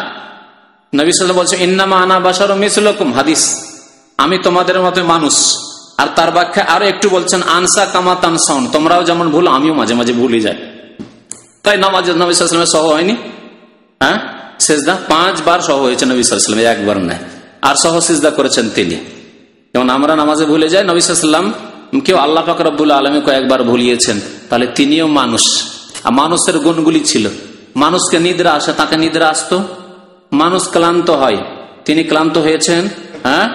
নবী সাল্লাল্লাহু আলাইহি ওয়াসাল্লাম বলছেন ইন্নামা আনা বাশারুম মিসলুকুম, হাদিস, আমি তোমাদের মতো মানুষ। আর তার ব্যাখ্যা আরো একটু বলছেন আনসা কামা তানসাউন, তোমরাও যেমন ভুল আমিও মাঝে মাঝে ভুলে যাই। তাই নামাজ নবী সাল্লাল্লাহু আলাইহি ওয়াসাল্লামের সহ হয়নি? হ্যাঁ, সিজদা 5 বার সহ হয়েছে নবী সাল্লাল্লাহু আলাইহি ওয়াসাল্লাম, একবার নয়। আর সহ সিজদা করেছেন তিনি। যেমন আমরা নামাজে ভুলে যাই, নবী সাল্লাল্লাহু আলাইহি ওয়াসাল্লাম কেউ আল্লাহ পাক রব্বুল আলামিন কয়েকবার ভুলিয়েছেন, তাহলে তিনিও মানুষ। আর মানুষের গুণগুলি ছিল, মানুষকে নিদ্রা আসে, তাকে নিদ্রা আসতো। মানুষ ক্লান্ত হয়, তিনি ক্লান্ত হয়েছেন। হ্যাঁ,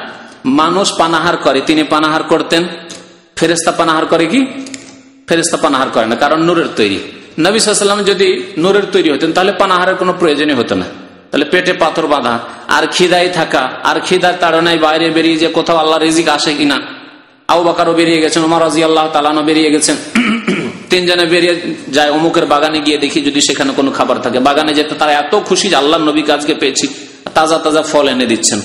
মানুষ পানাহার করে, তিনি পানাহার করতেন। ফেরেশতা পানাহার করে কি? ফেরেশতা পানাহার করে না, কারণ নূরের তৈরি। নবী সাল্লাল্লাহু আলাইহি ওয়াসাল্লাম যদি নূরের তৈরি হতেন তাহলে পানাহারের কোনো প্রয়োজনই হতো না। তাহলে পেটে পাথর বাঁধা আর খিদায় থাকা, আর খিদার তাড়নায় বাইরে বেরিয়ে যে কোথাও আল্লাহ রিজিক আসে কিনা, আবু বকরও বেরিয়ে গেছেন, ওমর রাদিয়াল্লাহু তাআলা আনহু বেরিয়ে গেছেন। তিনজনে বেরিয়ে যায় অমুকের বাগানে গিয়ে দেখি যদি সেখানে কোনো খাবার থাকে। বাগানে যেতে তারা এত খুশি যে আল্লাহর নবীকে আজকে পেয়েছি, তাজা তাজা ফল এনে দিচ্ছেন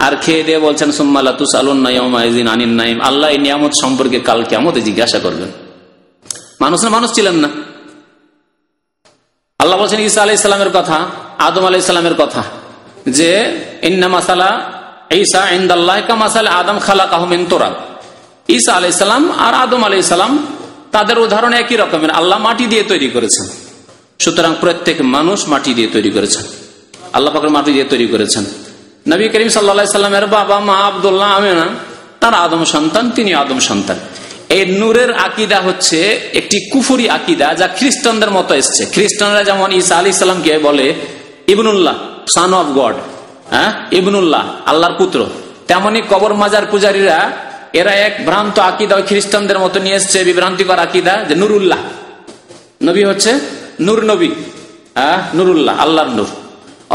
আর খেয়ে দিয়ে বলছেন সুম্মা লা তুসআলুন্না ইয়াওমা ইযিন আনিন নাঈম, আল্লাহ এই নিয়ামত সম্পর্কে কাল কিয়ামতে জিজ্ঞাসা করবেন। মানুষ ছিলেন না। আল্লাহ বলছেন ঈসা আলাইহিস সালামের কথা, আদম আলাইহিস সালামের কথা, যে ইন্না মাসালা ঈসা ইনদাল্লাহি কামাসাল আদম খালাকাহু মিন তুরাব। ঈসা আলাইহিস সালাম আর আদম আলাইহিস সালাম তাদের উদাহরণ একই রকমের, আল্লাহ মাটি দিয়ে তৈরি করেছেন। সুতরাং প্রত্যেক মানুষ মাটি দিয়ে তৈরি করেছেন, আল্লাহ পাকের মাটি দিয়ে তৈরি করেছেন। নবী করিম সাল্লাল্লাহু আলাইহি সাল্লামের বাবা মা আব্দুল্লাহ আমিনা, তার আদম সন্তান, তিনি আদম সন্তান। এই নূরের আকীদা হচ্ছে একটি কুফরি আকীদা, যা খ্রিস্টানদের মতো এসছে। খ্রিস্টানরা যেমন ঈসা আলাইহিস সালামকে বলে ইবনুল্লাহ, সন অফ গড, ইবনুল্লাহ, আল্লাহর পুত্র, তেমনি কবর মাজার পূজারীরা এরা এক ভ্রান্ত আকীদা খ্রিস্টানদের মতো নিয়ে এসছে, বিভ্রান্তিকর আকীদা, যে নুরুল্লাহ, নবী হচ্ছে নূর নবী, নুরুল্লাহ, আল্লাহর নূর।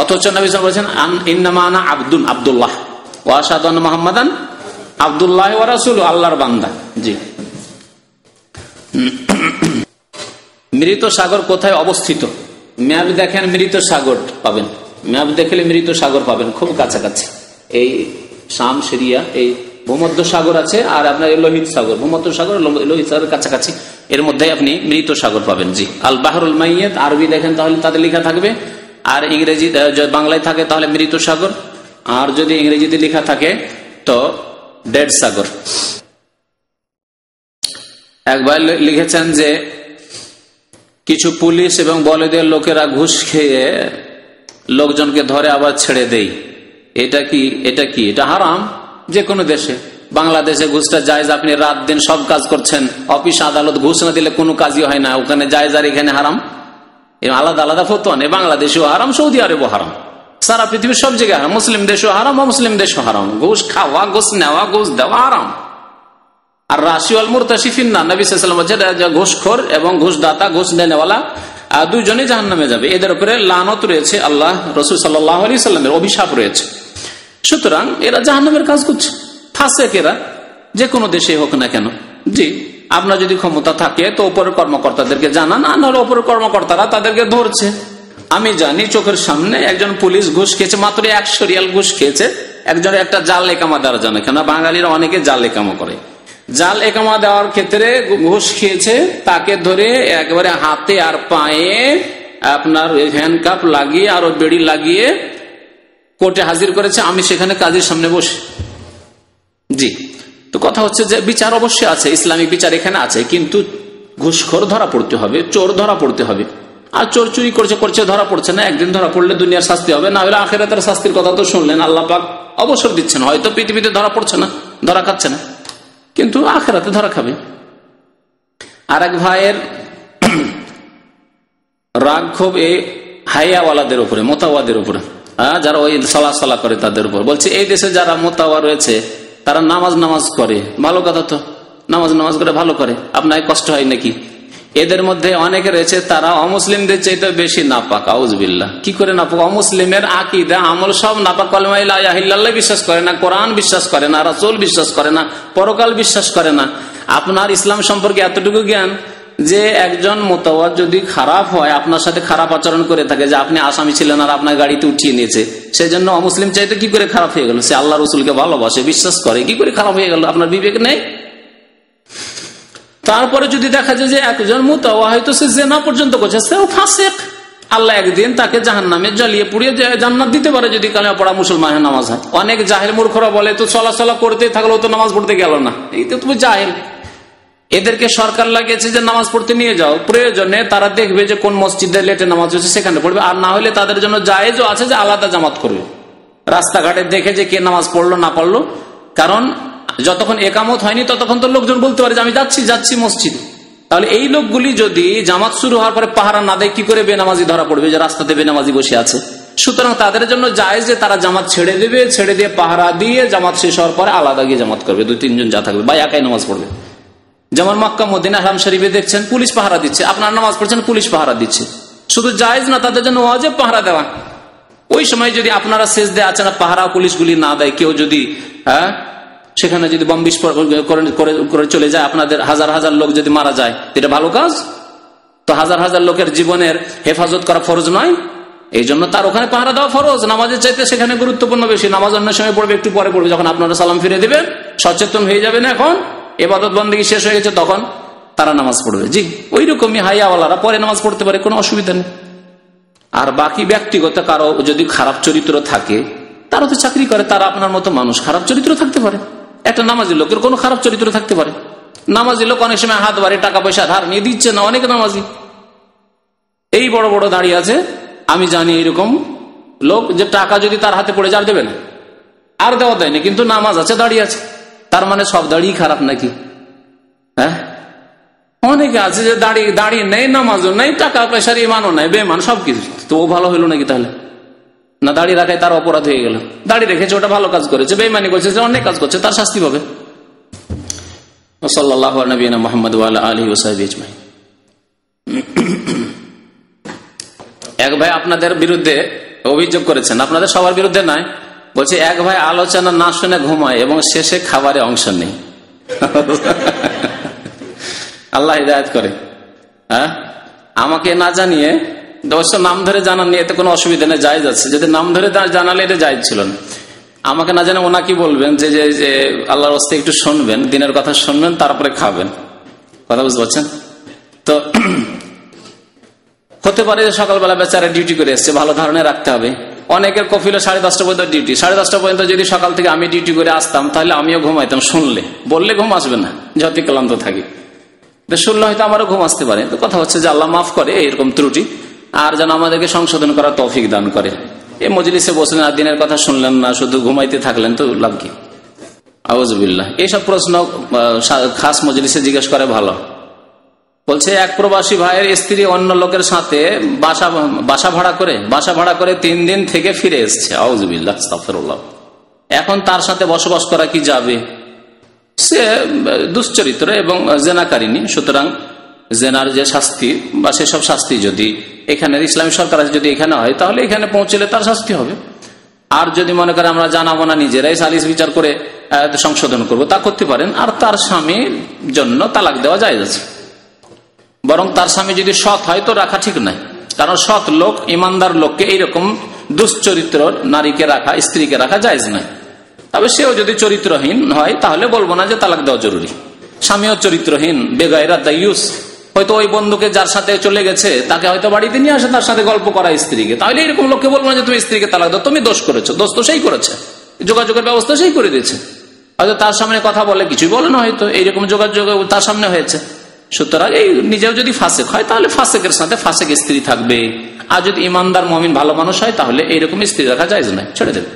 অথচ নবী সাল্লাল্লাহু আলাইহি ওয়াসাল্লাম বলেছেন ইন্নামা আনা আবদুন আব্দুল্লাহ ওয়া আশহাদু আন্না মুহাম্মাদান আব্দুল্লাহ ওয়া রাসূলুহু, আল্লাহর বান্দা। জি। মৃত সাগর কোথায় অবস্থিত? ম্যাপ দেখেন, মৃত সাগর পাবেন, ম্যাপ দেখলে মৃত সাগর পাবেন খুব কাছাকাছি। এই শাম, সিরিয়া, এই ভূমধ্য সাগর আছে, আর আপনার লোহিত সাগর, ভূমধ্য সাগর লোহিত সাগরের কাছাকাছি, এর মধ্যে আপনি মৃত সাগর পাবেন। জি। আল বাহরুল মাইয়িত আরবি দেখেন তাহলে তাদের লেখা থাকবে, আর ইংরেজি বাংলায় থাকে তাহলে মৃত সাগর, আর যদি ইংরেজিতে লেখা থাকে তো ডেড সাগর। একবার লিখেছেন যে কিছু পুলিশ এবং বলদের লোকেরা ঘুষ খেয়ে লোকজনকে ধরে আবার ছেড়ে দেয়। এটা কি? এটা হারাম যে কোনো দেশে। বাংলাদেশে ঘুষটা জায়েজ, আপনি রাত দিন সব কাজ করছেন, অফিস আদালত ঘুষ না দিলে কোনো কাজই হয় না, ওখানে জায়েজ আর এখানে হারাম, আলাদা আলাদা ফতোয়া নেই। বাংলাদেশেও হারাম, সৌদি আরবেও হারাম, সারা পৃথিবীর সব জায়গায় হারাম, মুসলিম দেশও হারাম, অমুসলিম দেশও হারাম। ঘুষ খাওয়া, ঘুষ নেওয়া, ঘুষ দেওয়া হারাম। আর রাশিওয়াল মুরতাশি ফিন্নার, নবী সাল্লাল্লাহু আলাইহি ওয়াসাল্লাম বলেছেন ঘুষখোর এবং ঘুষদাতা, ঘুষ দেনেওয়ালা দুইজনে জাহান্নামে যাবে, এদের উপরে লানত রয়েছে, আল্লাহ রাসূল সাল্লাল্লাহু আলাইহি ওয়াসাল্লামের অভিশাপ রয়েছে। সুতরাং এরা জাহান্নামের কাজ করছে, ফাসেক এরা, যে কোনো দেশে হোক না কেন। জি। আপনার যদি ক্ষমতা থাকে তো উপরের কর্মকর্তাদেরকে জানান, আর নাহলে উপরের কর্মকর্তারা তাদেরকে ধরছে। আমি জানি চোখের সামনে একজন পুলিশ ঘুষ খেয়েছে, মাত্র 100 রিয়াল ঘুষ খেয়েছে। একজনের একটা জাল একামা দেওয়ার জন্য, কেন বাঙালিরা অনেকে জাল একামা করে, জাল একামা দেওয়ার ক্ষেত্রে ঘুষ খেয়েছে, তাকে ধরে একেবারে হাতে আর পায়ে আপনার হ্যান্ডকাপ লাগিয়ে আর বেড়ি লাগিয়ে কোর্টে হাজির করেছে। আমি সেখানে কাজীর সামনে বসে। জি। তো কথা হচ্ছে যে বিচার অবশ্যই আছে, ইসলামিক বিচার এখানে আছে, কিন্তু ঘুষখোর ধরা পড়তে হবে, চোর ধরা পড়তে হবে। আর চোর চুরি করছে ধরা পড়ছে না, একদিন ধরা পড়লে দুনিয়ার শাস্তি হবে, না হলে আখিরাতের শাস্তির কথা তো শুনলেন, আল্লাহ পাক অবসর দিচ্ছেন। হয়তো পৃথিবীতে ধরা পড়ছে না, ধরা খাচ্ছে না, কিন্তু আখিরাতে ধরা খাবে। আর এক ভাইয়ের রাগ ক্ষোভ এই হাইয়াওয়ালাদের উপরে, মোতাওয়াদের উপরে, যারা ওই সালা করে তাদের উপর। বলছে এই দেশে যারা মোতাওয়া রয়েছে তারা নামাজ করে, ভালো কথা তো, নামাজ করে ভালো করে, আপনার কষ্ট হয় নাকি? এদের মধ্যে অনেকে রয়েছে তারা অমুসলিমদের চাইতে বেশি নাপাক। আউযুবিল্লাহ। কি করে নাপাক? অমুসলিমের আকীদা আমল সব নাপাক। কালেমা লা ইলাহা ইল্লাল্লাহ বিশ্বাস করে না, কোরআন বিশ্বাস করে না, রাসূল বিশ্বাস করে না, পরকাল বিশ্বাস করে না। আপনার ইসলাম সম্পর্কে এতটুকু জ্ঞান যে একজন মোতাওয়াজ যদি খারাপ হয়, আপনার সাথে খারাপ আচরণ করে থাকে, যে আপনি আসামি ছিলেন আর আপনার গাড়িতে উঠিয়ে নিয়েছে, সেই জন্য অমুসলিম চাইতে কি করে খারাপ হয়ে গেল? সে আল্লাহ রসুলকে ভালোবাসে, বিশ্বাস করে, কি করে খারাপ হয়ে গেল? আপনার বিবেক নেই? তারপরে যদি দেখা যায় যে একজন মুতাওয়া হয়তো সে জিনা পর্যন্ত করছে, সেও ফাসিক, আল্লাহ একদিন তাকে জাহান্নামে জ্বালিয়ে পুড়িয়ে জান্নাত দিতে পারে যদি কালেমা পড়া মুসলমানের নামাজ হয়। অনেক জাহেল মূর্খরা বলে তো চলাচলা করতেই থাকলো, তো নামাজ পড়তে গেল না, এই তো তুমি জাহেল। এদেরকে সরকার লাগিয়েছে যে নামাজ পড়তে নিয়ে যাও, প্রয়োজনে তারা দেখবে যে কোন মসজিদে লেটে নামাজ হচ্ছে সেখানে পড়বে, আর না হলে তাদের জন্য জায়েজও আছে যে আলাদা জামাত করবে, রাস্তাঘাটে দেখে যে কে নামাজ পড়লো না পড়লো। কারণ যতক্ষণ একামত হয়নি ততক্ষণ তো লোকজন বলতে পারে যে আমি যাচ্ছি মসজিদে। তাহলে এই লোকগুলি যদি জামাত শুরু হওয়ার পরে পাহারা না দেয়, কি করে বেনামাজি ধরা পড়বে যে রাস্তাতে বেনামাজি বসে আছে? সুতরাং তাদের জন্য জায়েজ যে তারা জামাত ছেড়ে দেবে, ছেড়ে দিয়ে পাহারা দিয়ে জামাত শেষ হওয়ার পরে আলাদা গিয়ে জামাত করবে, 2-3 জন যা থাকবে, বা একাই নামাজ পড়বে। যেমন মক্কা মদিনা হারাম শরীফে দেখছেন পুলিশ পাহারা দিচ্ছে, আপনার নামাজ পড়ছেন পুলিশ পাহারা দিচ্ছে। শুধু জায়েজ না, তাদের জন্য ওয়াজিব পাহারা দেওয়া। ওই সময় যদি আপনারা সেজদায় আছেন, পাহারা পুলিশগুলি না দেয়, কেউ যদি সেখানে যদি বম বিস্ফোরণ করে চলে যায়, আপনাদের হাজার হাজার লোক যদি মারা যায়, এটা ভালো কাজ? তো হাজার হাজার লোকের জীবনের হেফাজত করা ফরজ নয়? এই জন্য তার ওখানে পাহারা দেওয়া ফরজ। নামাজের চাইতে সেখানে গুরুত্বপূর্ণ বেশি। নামাজ অন্য সময় পড়বে, একটু পরে পড়বে, যখন আপনারা সালাম ফিরে দিবেন, সচেতন হয়ে যাবেন, এখন ইবাদত বন্দেগী শেষ হয়ে গেছে, তখন তারা নামাজ পড়বে। জি, ওই রকমই হাইয়াওয়ালারা পরে নামাজ পড়তে পারে, কোনো অসুবিধা নেই। আর বাকি ব্যক্তিগত কারো যদি খারাপ চরিত্র থাকে, তারা তো চাকরি করে, তারা আপনার মতো মানুষ, খারাপ চরিত্র থাকতে পারে। একটা নামাজি লোকের কোনো খারাপ চরিত্র থাকতে পারে। নামাজি লোক অনেক সময় হাত বাড়ি টাকা পয়সা ধার নিয়ে দিচ্ছে না, অনেক নামাজি এই বড় বড় দাঁড়িয়ে আছে, আমি জানি এরকম লোক, যে টাকা যদি তার হাতে পড়ে যার দেবে না, আর দেওয়া দেয়নি, কিন্তু নামাজ আছে, দাঁড়িয়ে আছে। তার মানে সব দাঁড়িয়ে খারাপ নাকি? হ্যাঁ, অনেকে আছে যে দাঁড়িয়ে নেই, নামাজও নেই, টাকা পয়সার ইমানও নেই, বেমান সবকিছু, তো ও ভালো হইলো নাকি? তাহলে না, দাঁড়িয়ে রাখায় তার অপরাধ হয়ে গেল। দাঁড়িয়ে রেখেছে, ওটা ভালো কাজ করেছে, বেইমানি করেছে, অনেক কাজ করছে, তার শাস্তি পাবে। সাল্লাল্লাহু আলা নবিয়িনা মুহাম্মদ ওয়া আলা আলিহি ওয়া সাহবিহি আজমাইন। এক ভাই আপনাদের বিরুদ্ধে অভিযোগ করেছেন, আপনাদের সবার বিরুদ্ধে নয়, বলছে এক ভাই আলোচনা না শুনে ঘুমায় এবং শেষে খাবারে অংশ নেই। আল্লাহ হিদায়াত করে। হ্যাঁ, আমাকে না জানিয়ে, অবশ্য নাম ধরে জানান নিয়ে এতে কোনো অসুবিধা নেই, জায়েজ আছে। যদি নাম ধরে জানালে এটা জায়েজ ছিল না। আমাকে না জানে ওনা কি বলবেন, যে আল্লাহর রাস্তে একটু শুনবেন, দিনের কথা শুনবেন, তারপরে খাবেন। কথা বুঝতে পারছেন তো? হতে পারে যে সকালবেলা বেচারা ডিউটি করে এসছে, ভালো ধারণা রাখতে হবে। অনেকের কফিলে 10:30 পর্যন্ত ডিউটি, 10:30 পর্যন্ত যদি সকাল থেকে আমি ডিউটি করে আসতাম, তাহলে আমিও ঘুমাইতাম। শুনলে, বললে ঘুম আসবে না, যতই ক্লান্ত থাকি, শুনলে হয়তো আমারও ঘুম আসতে পারে। তো কথা হচ্ছে যে আল্লাহ মাফ করে এরকম ত্রুটি, আর যেন আমাদেরকে সংশোধন করার তৌফিক দান করে। এই মজলিসে বসলেন আর দিনের কথা শুনলেন না, শুধু ঘুমাইতে থাকলেন, তো লাভ কি? আউযুবিল্লাহ। এইসব প্রশ্ন খাস মজলিসে জিজ্ঞেস করে ভালো। বলছে এক প্রবাসী ভাইয়ের স্ত্রী অন্য লোকের সাথে বাসা ভাড়া করে 3 দিন থেকে ফিরে এসছে। আউযুবিল্লাহ, আস্তাগফিরুল্লাহ। এখন তার সাথে বসবাস করা কি যাবে? সে দুশ্চরিত্র এবং জেনাকারিনী, সুতরাং জেনার যে শাস্তি বা সেসব শাস্তি যদি এখানে ইসলামী সরকার যদি এখানে হয়, তাহলে এখানে পৌঁছলে তার শাস্তি হবে। আর যদি মনে করে আমরা জানাবো না, নিজেরাই সালিস বিচার করে সংশোধন করব, তা করতে পারেন। আর তার স্বামীর জন্য তালাক দেওয়া জায়েজ আছে। বরং তার স্বামী যদি সৎ হয় তো রাখা ঠিক নাই, কারণ সৎ লোক, ইমানদার লোককে এইরকম দুশ্চরিত্র নারীকে রাখা, স্ত্রীকে রাখা জায়েজ নয়। তবে সেও যদি চরিত্রহীন হয়, তাহলে বলবো না যে তালাক দেওয়া জরুরি। স্বামীও চরিত্রহীন, বেগায়রা দায়ুস, হয়তো ওই বন্ধুকে যার সাথে চলে গেছে তাকে হয়তো বাড়িতে নিয়ে আসে, তার সাথে গল্প করা স্ত্রীকে, তাহলে এরকম লোককে বলবো না যে তুমি স্ত্রীকে তালাক দাও, তুমি দোষ করেছো। দোষ তো সেই করেছে, যোগাযোগের ব্যবস্থা সেই করে দিয়েছে। হয়তো তার সামনে কথা বলে কিছুই বলে না, হয়তো এইরকম যোগাযোগ তার সামনে হয়েছে। সুতরাং এই নিজেও যদি ফাসেক হয়, তাহলে ফাসেকের সাথে ফাসেক স্ত্রী থাকবে। আর যদি ইমানদার মুমিন ভালো মানুষ হয়, তাহলে এইরকম স্ত্রী রাখা জায়েজ নয়, ছেড়ে দেবে।